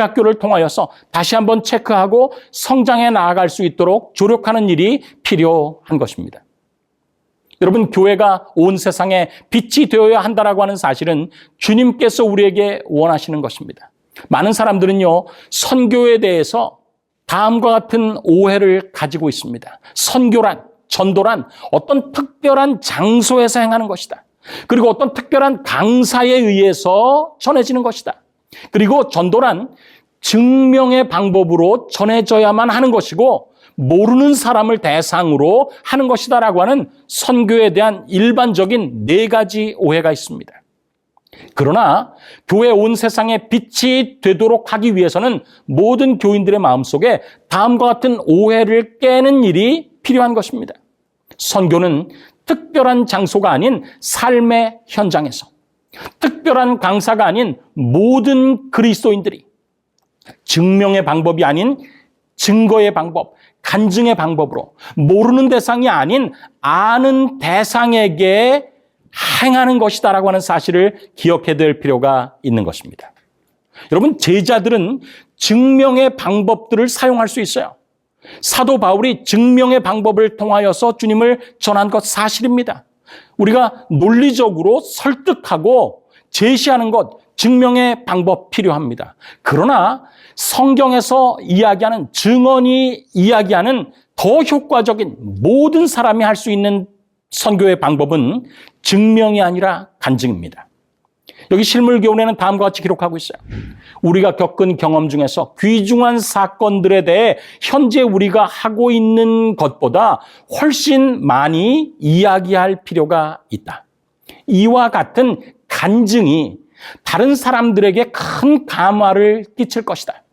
학교를 통하여서 다시 한번 체크하고 성장해 나아갈 수 있도록 조력하는 일이 필요한 것입니다. 여러분, 교회가 온 세상에 빛이 되어야 한다라고 하는 사실은 주님께서 우리에게 원하시는 것입니다. 많은 사람들은요, 선교에 대해서 다음과 같은 오해를 가지고 있습니다. 선교란, 전도란 어떤 특별한 장소에서 행하는 것이다. 그리고 어떤 특별한 강사에 의해서 전해지는 것이다. 그리고 전도란 증명의 방법으로 전해져야만 하는 것이고 모르는 사람을 대상으로 하는 것이다라고 하는 선교에 대한 일반적인 4가지 오해가 있습니다. 그러나 교회 온 세상에 빛이 되도록 하기 위해서는 모든 교인들의 마음속에 다음과 같은 오해를 깨는 일이 필요한 것입니다. 선교는 특별한 장소가 아닌 삶의 현장에서, 특별한 강사가 아닌 모든 그리스도인들이 증명의 방법이 아닌 증거의 방법, 간증의 방법으로 모르는 대상이 아닌 아는 대상에게 행하는 것이다라고 하는 사실을 기억해야 될 필요가 있는 것입니다. 여러분, 제자들은 증명의 방법들을 사용할 수 있어요. 사도 바울이 증명의 방법을 통하여서 주님을 전한 것 사실입니다. 우리가 논리적으로 설득하고 제시하는 것, 증명의 방법 필요합니다. 그러나 성경에서 이야기하는, 증언이 이야기하는 더 효과적인, 모든 사람이 할 수 있는 선교의 방법은 증명이 아니라 간증입니다. 여기 실물교훈에는 다음과 같이 기록하고 있어요. 우리가 겪은 경험 중에서 귀중한 사건들에 대해 현재 우리가 하고 있는 것보다 훨씬 많이 이야기할 필요가 있다. 이와 같은 간증이 다른 사람들에게 큰 감화를 끼칠 것이다.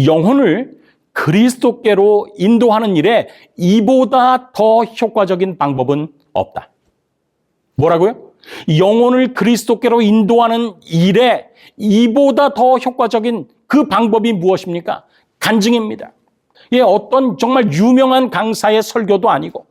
영혼을 그리스도께로 인도하는 일에 이보다 더 효과적인 방법은 없다. 뭐라고요? 영혼을 그리스도께로 인도하는 일에 이보다 더 효과적인 그 방법이 무엇입니까? 간증입니다. 이게 어떤 정말 유명한 강사의 설교도 아니고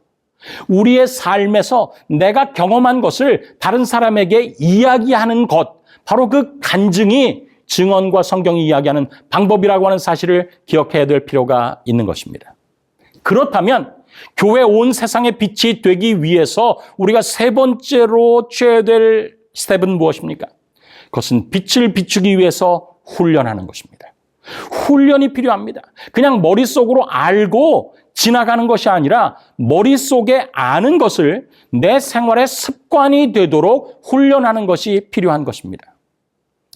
우리의 삶에서 내가 경험한 것을 다른 사람에게 이야기하는 것, 바로 그 간증이 증언과 성경이 이야기하는 방법이라고 하는 사실을 기억해야 될 필요가 있는 것입니다. 그렇다면 교회 온 세상의 빛이 되기 위해서 우리가 3번째로 취해야 될 스텝은 무엇입니까? 그것은 빛을 비추기 위해서 훈련하는 것입니다. 훈련이 필요합니다. 그냥 머릿속으로 알고 지나가는 것이 아니라 머릿속에 아는 것을 내 생활의 습관이 되도록 훈련하는 것이 필요한 것입니다.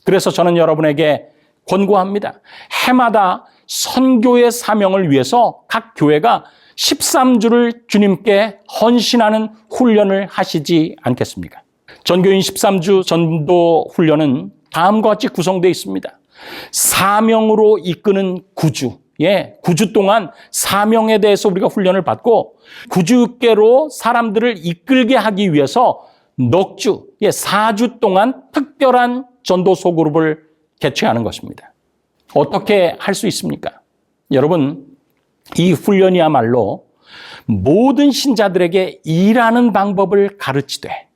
그래서 저는 여러분에게 권고합니다. 해마다 선교의 사명을 위해서 각 교회가 13주를 주님께 헌신하는 훈련을 하시지 않겠습니까? 전교인 13주 전도 훈련은 다음과 같이 구성되어 있습니다. 사명으로 이끄는 구주. 9주 동안 사명에 대해서 우리가 훈련을 받고 9주께로 사람들을 이끌게 하기 위해서 넉 주, 4주 동안 특별한 전도 소그룹을 개최하는 것입니다. 어떻게 할 수 있습니까? 여러분, 이 훈련이야말로 모든 신자들에게 일하는 방법을 가르치되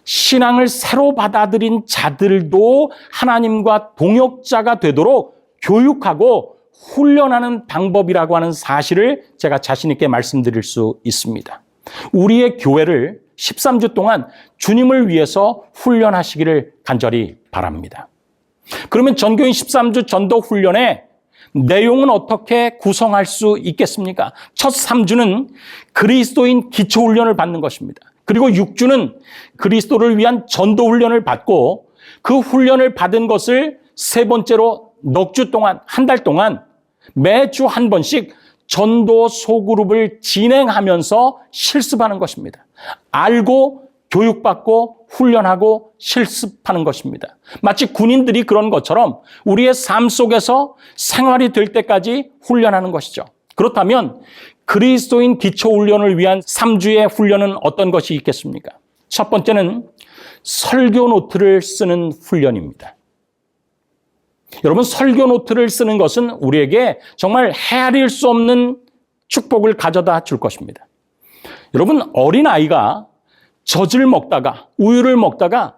신앙을 새로 받아들인 자들도 하나님과 동역자가 되도록 교육하고 훈련하는 방법이라고 하는 사실을 제가 자신 있게 말씀드릴 수 있습니다. 우리의 교회를 13주 동안 주님을 위해서 훈련하시기를 간절히 바랍니다. 그러면 전교인 13주 전도 훈련의 내용은 어떻게 구성할 수 있겠습니까? 첫 3주는 그리스도인 기초 훈련을 받는 것입니다. 그리고 6주는 그리스도를 위한 전도 훈련을 받고 그 훈련을 받은 것을 세 번째로 넉 주 동안, 한 달 동안 매주 한 번씩 전도 소그룹을 진행하면서 실습하는 것입니다. 알고 교육받고 훈련하고 실습하는 것입니다. 마치 군인들이 그런 것처럼 우리의 삶 속에서 생활이 될 때까지 훈련하는 것이죠. 그렇다면 그리스도인 기초 훈련을 위한 3주의 훈련은 어떤 것이 있겠습니까? 첫 번째는 설교 노트를 쓰는 훈련입니다. 여러분, 설교 노트를 쓰는 것은 우리에게 정말 헤아릴 수 없는 축복을 가져다 줄 것입니다. 여러분, 어린아이가 젖을 먹다가 우유를 먹다가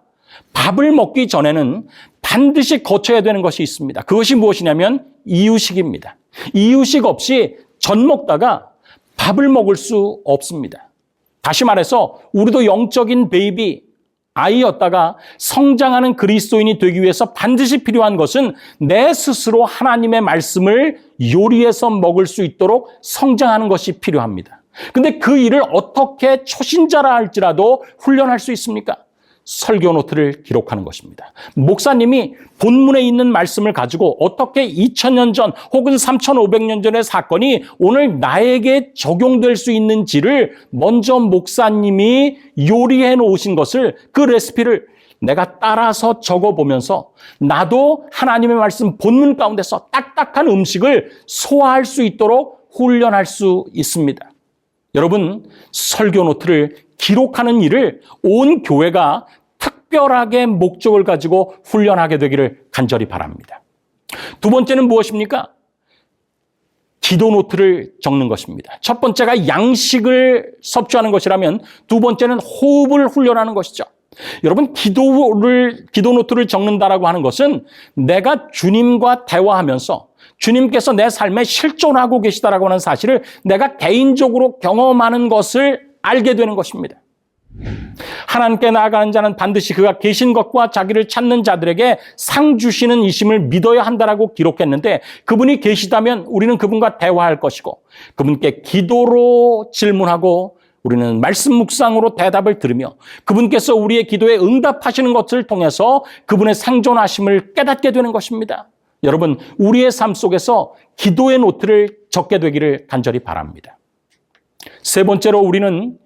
밥을 먹기 전에는 반드시 거쳐야 되는 것이 있습니다. 그것이 무엇이냐면 이유식입니다. 이유식 없이 젖 먹다가 밥을 먹을 수 없습니다. 다시 말해서 우리도 영적인 베이비, 아이였다가 성장하는 그리스도인이 되기 위해서 반드시 필요한 것은 내 스스로 하나님의 말씀을 요리해서 먹을 수 있도록 성장하는 것이 필요합니다. 근데 그 일을 어떻게 초신자라 할지라도 훈련할 수 있습니까? 설교 노트를 기록하는 것입니다. 목사님이 본문에 있는 말씀을 가지고 어떻게 2000년 전 혹은 3500년 전의 사건이 오늘 나에게 적용될 수 있는지를 먼저 목사님이 요리해 놓으신 것을, 그 레시피를 내가 따라서 적어보면서 나도 하나님의 말씀 본문 가운데서 딱딱한 음식을 소화할 수 있도록 훈련할 수 있습니다. 여러분, 설교 노트를 기록하는 일을 온 교회가 특별하게 목적을 가지고 훈련하게 되기를 간절히 바랍니다. 두 번째는 무엇입니까? 기도 노트를 적는 것입니다. 첫 번째가 양식을 섭취하는 것이라면 두 번째는 호흡을 훈련하는 것이죠. 여러분, 기도 노트를 적는다라고 하는 것은 내가 주님과 대화하면서 주님께서 내 삶에 실존하고 계시다라고 하는 사실을 내가 개인적으로 경험하는 것을 알게 되는 것입니다. 하나님께 나아가는 자는 반드시 그가 계신 것과 자기를 찾는 자들에게 상 주시는 이심을 믿어야 한다라고 기록했는데, 그분이 계시다면 우리는 그분과 대화할 것이고 그분께 기도로 질문하고 우리는 말씀 묵상으로 대답을 들으며 그분께서 우리의 기도에 응답하시는 것을 통해서 그분의 생존하심을 깨닫게 되는 것입니다. 여러분, 우리의 삶 속에서 기도의 노트를 적게 되기를 간절히 바랍니다. 세 번째로 우리는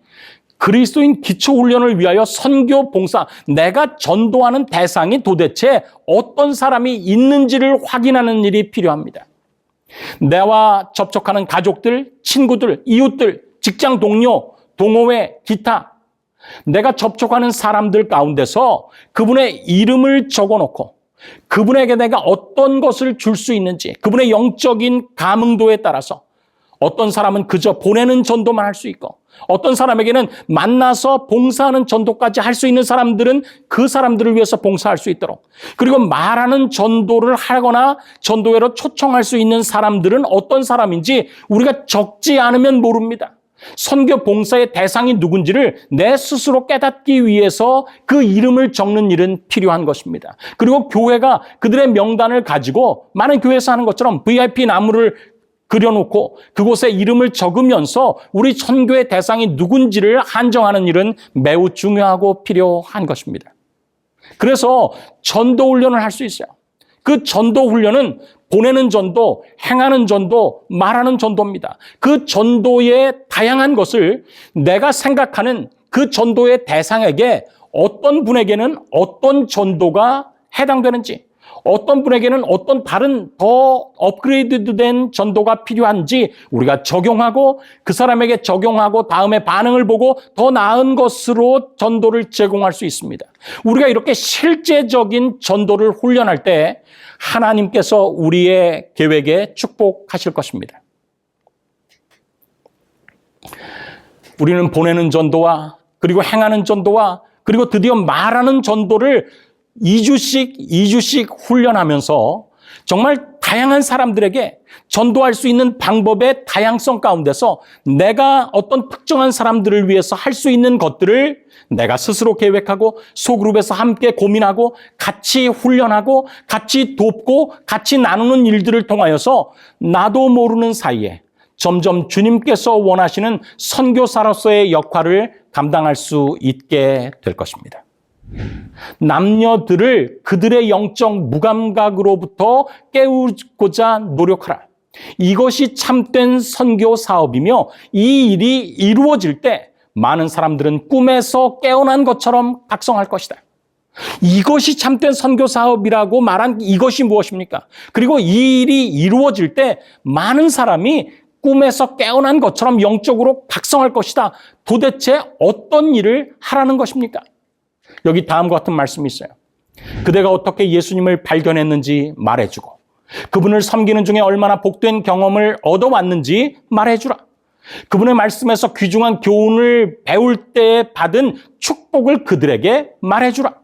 그리스도인 기초훈련을 위하여 선교 봉사, 내가 전도하는 대상이 도대체 어떤 사람이 있는지를 확인하는 일이 필요합니다. 내와 접촉하는 가족들, 친구들, 이웃들, 직장 동료, 동호회, 기타, 내가 접촉하는 사람들 가운데서 그분의 이름을 적어놓고 그분에게 내가 어떤 것을 줄 수 있는지, 그분의 영적인 감응도에 따라서 어떤 사람은 그저 보내는 전도만 할 수 있고 어떤 사람에게는 만나서 봉사하는 전도까지 할 수 있는 사람들은 그 사람들을 위해서 봉사할 수 있도록, 그리고 말하는 전도를 하거나 전도회로 초청할 수 있는 사람들은 어떤 사람인지 우리가 적지 않으면 모릅니다. 선교 봉사의 대상이 누군지를 내 스스로 깨닫기 위해서 그 이름을 적는 일은 필요한 것입니다. 그리고 교회가 그들의 명단을 가지고 많은 교회에서 하는 것처럼 VIP 나무를 그려놓고 그곳에 이름을 적으면서 우리 선교의 대상이 누군지를 한정하는 일은 매우 중요하고 필요한 것입니다. 그래서 전도 훈련을 할 수 있어요. 그 전도 훈련은 보내는 전도, 행하는 전도, 말하는 전도입니다. 그 전도의 다양한 것을 내가 생각하는 그 전도의 대상에게 어떤 분에게는 어떤 전도가 해당되는지, 어떤 분에게는 어떤 다른 더 업그레이드된 전도가 필요한지 우리가 적용하고 그 사람에게 적용하고 다음에 반응을 보고 더 나은 것으로 전도를 제공할 수 있습니다. 우리가 이렇게 실제적인 전도를 훈련할 때 하나님께서 우리의 계획에 축복하실 것입니다. 우리는 보내는 전도와 그리고 행하는 전도와 그리고 드디어 말하는 전도를 2주씩 훈련하면서 정말 다양한 사람들에게 전도할 수 있는 방법의 다양성 가운데서 내가 어떤 특정한 사람들을 위해서 할 수 있는 것들을 내가 스스로 계획하고 소그룹에서 함께 고민하고 같이 훈련하고 같이 돕고 같이 나누는 일들을 통하여서 나도 모르는 사이에 점점 주님께서 원하시는 선교사로서의 역할을 감당할 수 있게 될 것입니다. 남녀들을 그들의 영적 무감각으로부터 깨우고자 노력하라. 이것이 참된 선교 사업이며 이 일이 이루어질 때 많은 사람들은 꿈에서 깨어난 것처럼 각성할 것이다. 이것이 참된 선교 사업이라고 말한 이것이 무엇입니까? 그리고 이 일이 이루어질 때 많은 사람이 꿈에서 깨어난 것처럼 영적으로 각성할 것이다. 도대체 어떤 일을 하라는 것입니까? 여기 다음과 같은 말씀이 있어요. 그대가 어떻게 예수님을 발견했는지 말해주고 그분을 섬기는 중에 얼마나 복된 경험을 얻어왔는지 말해주라. 그분의 말씀에서 귀중한 교훈을 배울 때 받은 축복을 그들에게 말해주라.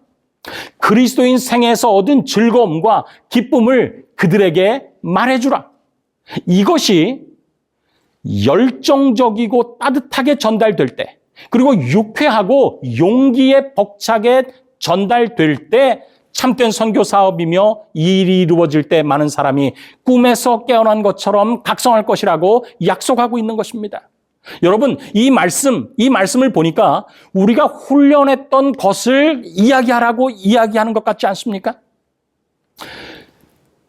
그리스도인 생애에서 얻은 즐거움과 기쁨을 그들에게 말해주라. 이것이 열정적이고 따뜻하게 전달될 때 그리고 유쾌하고 용기에 벅차게 전달될 때 참된 선교 사업이며 이 일이 이루어질 때 많은 사람이 꿈에서 깨어난 것처럼 각성할 것이라고 약속하고 있는 것입니다. 여러분, 이 말씀을 보니까 우리가 훈련했던 것을 이야기하라고 이야기하는 것 같지 않습니까?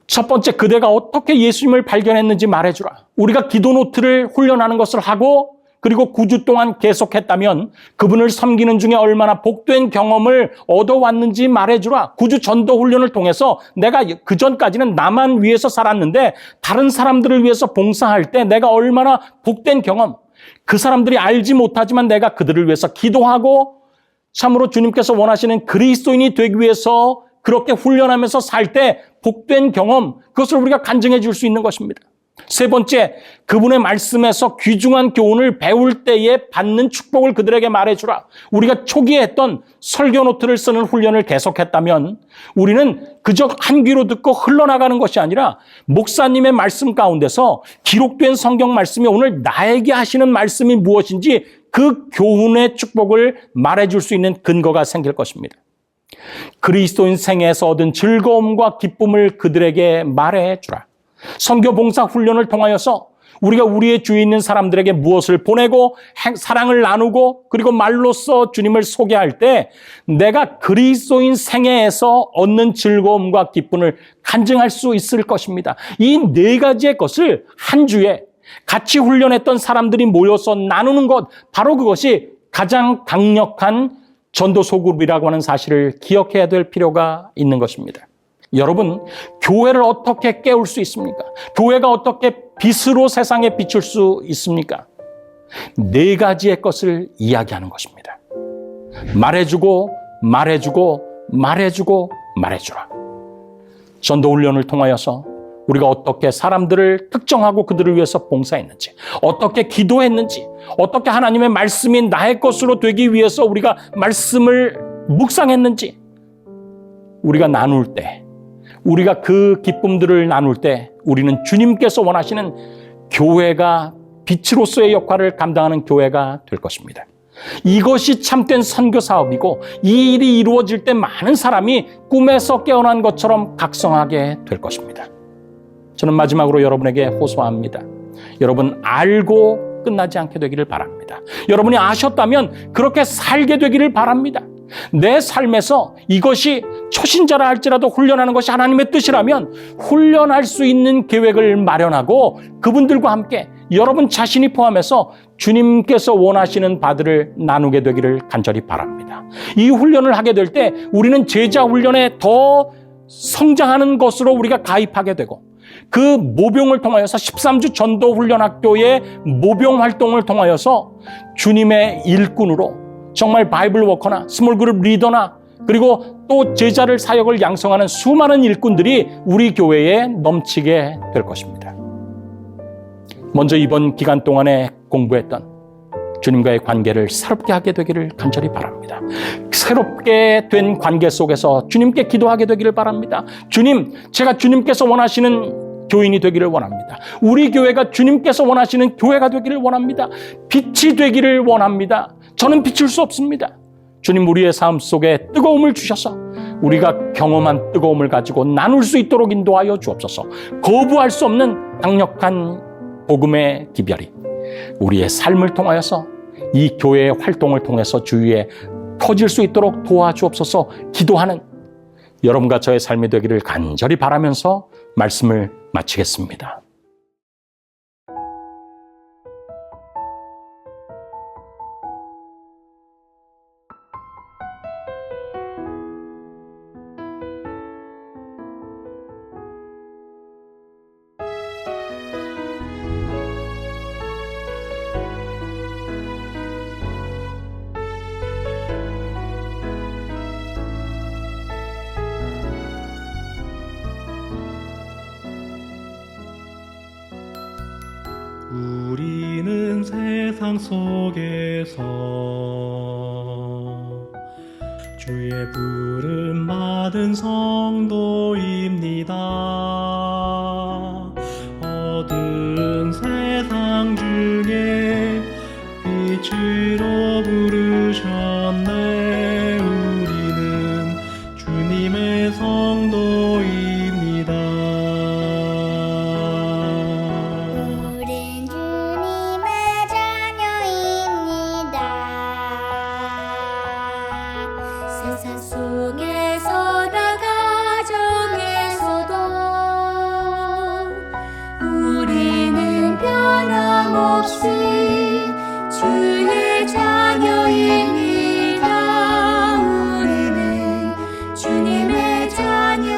첫 번째, 그대가 어떻게 예수님을 발견했는지 말해주라. 우리가 기도 노트를 훈련하는 것을 하고 그리고 9주 동안 계속했다면 그분을 섬기는 중에 얼마나 복된 경험을 얻어왔는지 말해주라. 9주 전도 훈련을 통해서 내가 그전까지는 나만 위해서 살았는데 다른 사람들을 위해서 봉사할 때 내가 얼마나 복된 경험, 그 사람들이 알지 못하지만 내가 그들을 위해서 기도하고 참으로 주님께서 원하시는 그리스도인이 되기 위해서 그렇게 훈련하면서 살 때 복된 경험, 그것을 우리가 간증해 줄 수 있는 것입니다. 세 번째, 그분의 말씀에서 귀중한 교훈을 배울 때에 받는 축복을 그들에게 말해주라. 우리가 초기에 했던 설교 노트를 쓰는 훈련을 계속했다면 우리는 그저 한 귀로 듣고 흘러나가는 것이 아니라 목사님의 말씀 가운데서 기록된 성경 말씀이 오늘 나에게 하시는 말씀이 무엇인지 그 교훈의 축복을 말해줄 수 있는 근거가 생길 것입니다. 그리스도인 생애에서 얻은 즐거움과 기쁨을 그들에게 말해주라. 선교 봉사 훈련을 통하여서 우리가 우리의 주위에 있는 사람들에게 무엇을 보내고 사랑을 나누고 그리고 말로써 주님을 소개할 때 내가 그리스도인 생애에서 얻는 즐거움과 기쁨을 간증할 수 있을 것입니다. 이 네 가지의 것을 한 주에 같이 훈련했던 사람들이 모여서 나누는 것, 바로 그것이 가장 강력한 전도 소그룹이라고 하는 사실을 기억해야 될 필요가 있는 것입니다. 여러분, 교회를 어떻게 깨울 수 있습니까? 교회가 어떻게 빛으로 세상에 비출 수 있습니까? 네 가지의 것을 이야기하는 것입니다. 말해주고 말해주고 말해주고 말해주라. 전도 훈련을 통하여서 우리가 어떻게 사람들을 특정하고 그들을 위해서 봉사했는지, 어떻게 기도했는지, 어떻게 하나님의 말씀이 나의 것으로 되기 위해서 우리가 말씀을 묵상했는지, 우리가 나눌 때, 우리가 그 기쁨들을 나눌 때 우리는 주님께서 원하시는 교회가 빛으로서의 역할을 감당하는 교회가 될 것입니다. 이것이 참된 선교 사업이고 이 일이 이루어질 때 많은 사람이 꿈에서 깨어난 것처럼 각성하게 될 것입니다. 저는 마지막으로 여러분에게 호소합니다. 여러분, 알고 끝나지 않게 되기를 바랍니다. 여러분이 아셨다면 그렇게 살게 되기를 바랍니다. 내 삶에서 이것이 초신자라 할지라도 훈련하는 것이 하나님의 뜻이라면 훈련할 수 있는 계획을 마련하고 그분들과 함께 여러분 자신이 포함해서 주님께서 원하시는 바들을 나누게 되기를 간절히 바랍니다. 이 훈련을 하게 될 때 우리는 제자 훈련에 더 성장하는 것으로 우리가 가입하게 되고 그 모병을 통하여서 13주 전도 훈련학교의 모병 활동을 통하여서 주님의 일꾼으로 정말 바이블 워커나 스몰그룹 리더나 그리고 또 제자를 사역을 양성하는 수많은 일꾼들이 우리 교회에 넘치게 될 것입니다. 먼저 이번 기간 동안에 공부했던 주님과의 관계를 새롭게 하게 되기를 간절히 바랍니다. 새롭게 된 관계 속에서 주님께 기도하게 되기를 바랍니다. 주님, 제가 주님께서 원하시는 교인이 되기를 원합니다. 우리 교회가 주님께서 원하시는 교회가 되기를 원합니다. 빛이 되기를 원합니다. 저는 비출 수 없습니다. 주님, 우리의 삶 속에 뜨거움을 주셔서 우리가 경험한 뜨거움을 가지고 나눌 수 있도록 인도하여 주옵소서. 거부할 수 없는 강력한 복음의 기별이 우리의 삶을 통하여서 이 교회의 활동을 통해서 주위에 터질 수 있도록 도와주옵소서. 기도하는 여러분과 저의 삶이 되기를 간절히 바라면서 말씀을 마치겠습니다. 우리는 세상 속에서 주의 부름 받은 성도입니다. 어두운 세상 중에 빛으로 부르셨네. 우리는 주님의 성도입니다. 우린 주님의 자녀입니다. 세상 속에서 가정에서도 우리는 변함없이 주의 자녀입니다. 우리는 주님의 자녀입니다.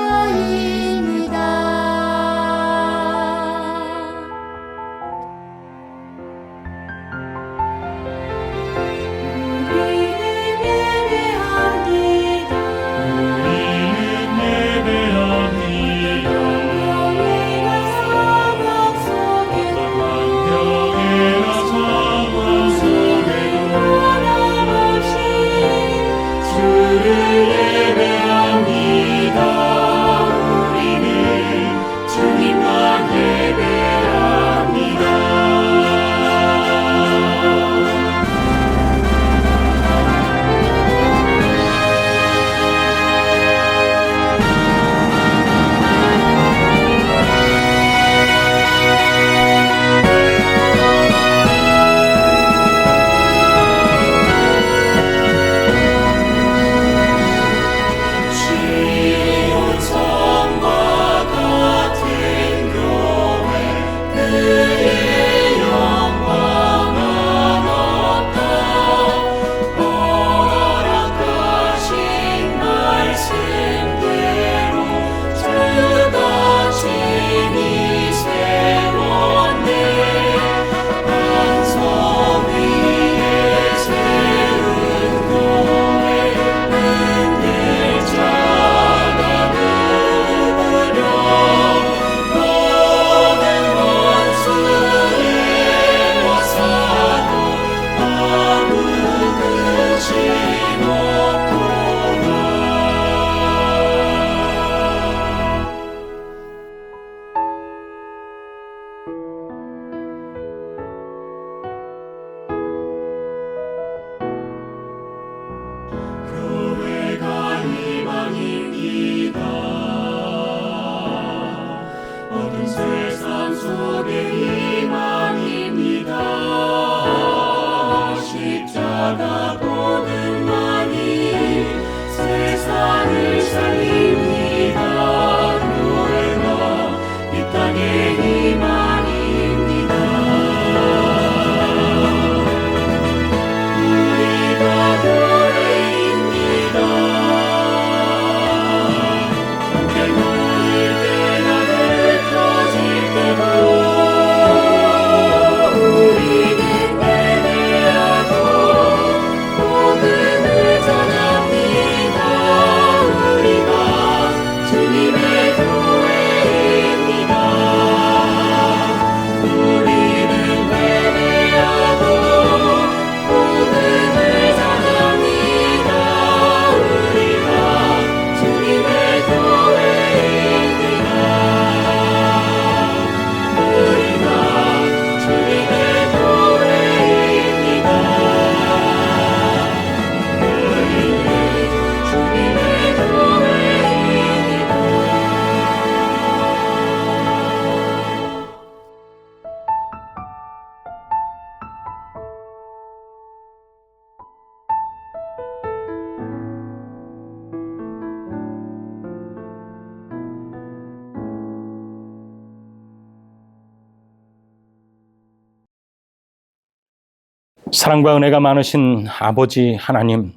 사랑과 은혜가 많으신 아버지 하나님,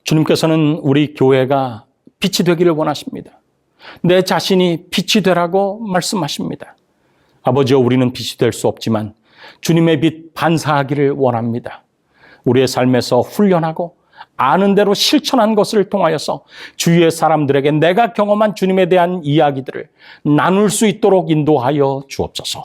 주님께서는 우리 교회가 빛이 되기를 원하십니다. 내 자신이 빛이 되라고 말씀하십니다. 아버지여, 우리는 빛이 될 수 없지만 주님의 빛 반사하기를 원합니다. 우리의 삶에서 훈련하고 아는 대로 실천한 것을 통하여서 주위의 사람들에게 내가 경험한 주님에 대한 이야기들을 나눌 수 있도록 인도하여 주옵소서.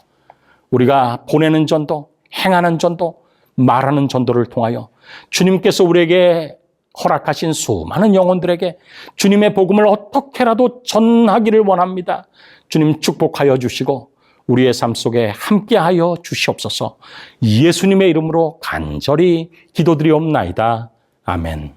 우리가 보내는 전도, 행하는 전도, 말하는 전도를 통하여 주님께서 우리에게 허락하신 수많은 영혼들에게 주님의 복음을 어떻게라도 전하기를 원합니다. 주님 축복하여 주시고 우리의 삶 속에 함께하여 주시옵소서. 예수님의 이름으로 간절히 기도드리옵나이다. 아멘.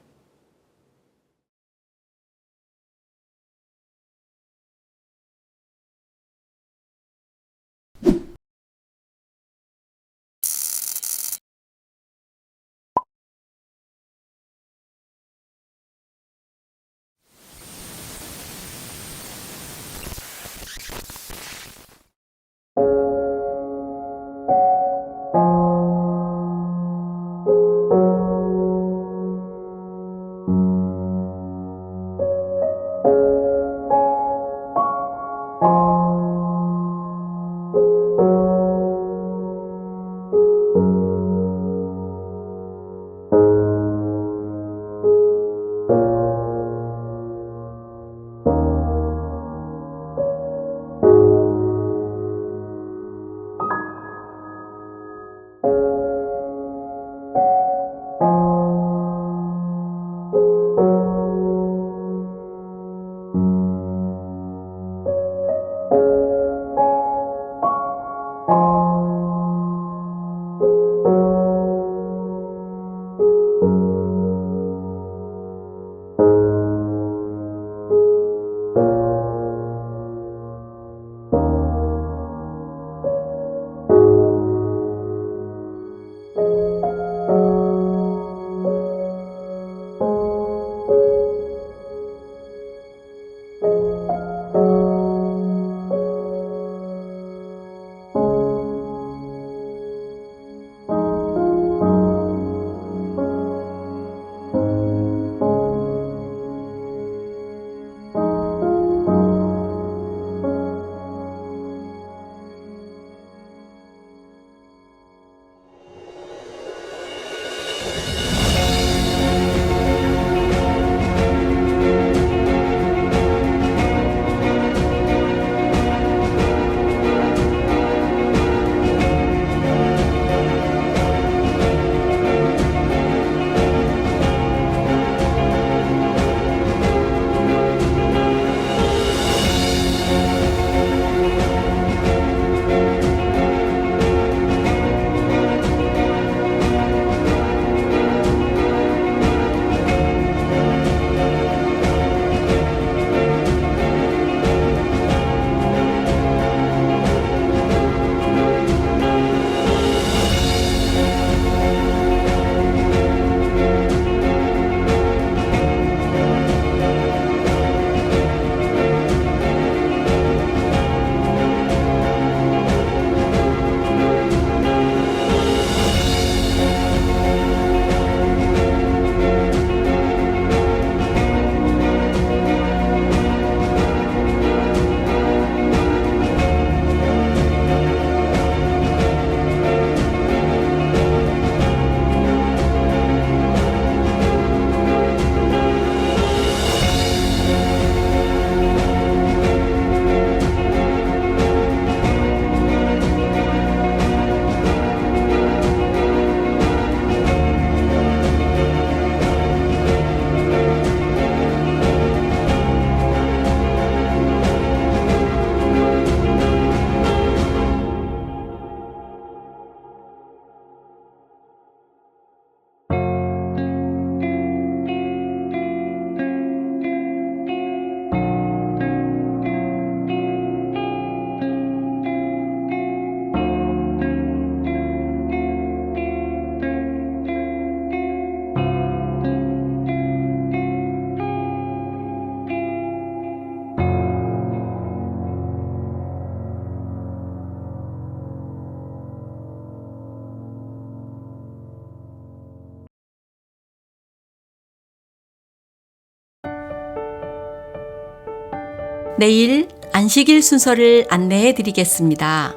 내일 안식일 순서를 안내해 드리겠습니다.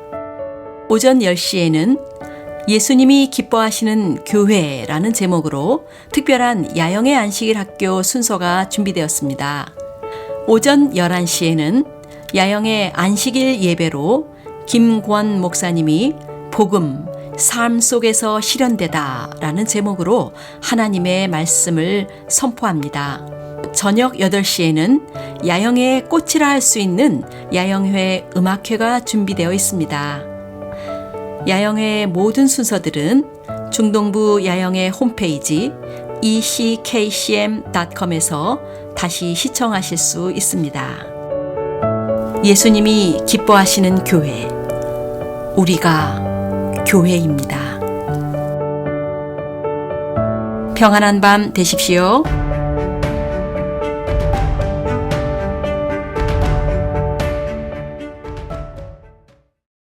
오전 10시에는 예수님이 기뻐하시는 교회라는 제목으로 특별한 야영의 안식일 학교 순서가 준비되었습니다. 오전 11시에는 야영의 안식일 예배로 김권 목사님이 복음, 삶 속에서 실현되다 라는 제목으로 하나님의 말씀을 선포합니다. 저녁 8시에는 야영의 꽃이라 할 수 있는 야영회 음악회가 준비되어 있습니다. 야영회 모든 순서들은 중동부 야영회 홈페이지 eckcm.com에서 다시 시청하실 수 있습니다. 예수님이 기뻐하시는 교회, 우리가 교회입니다. 평안한 밤 되십시오.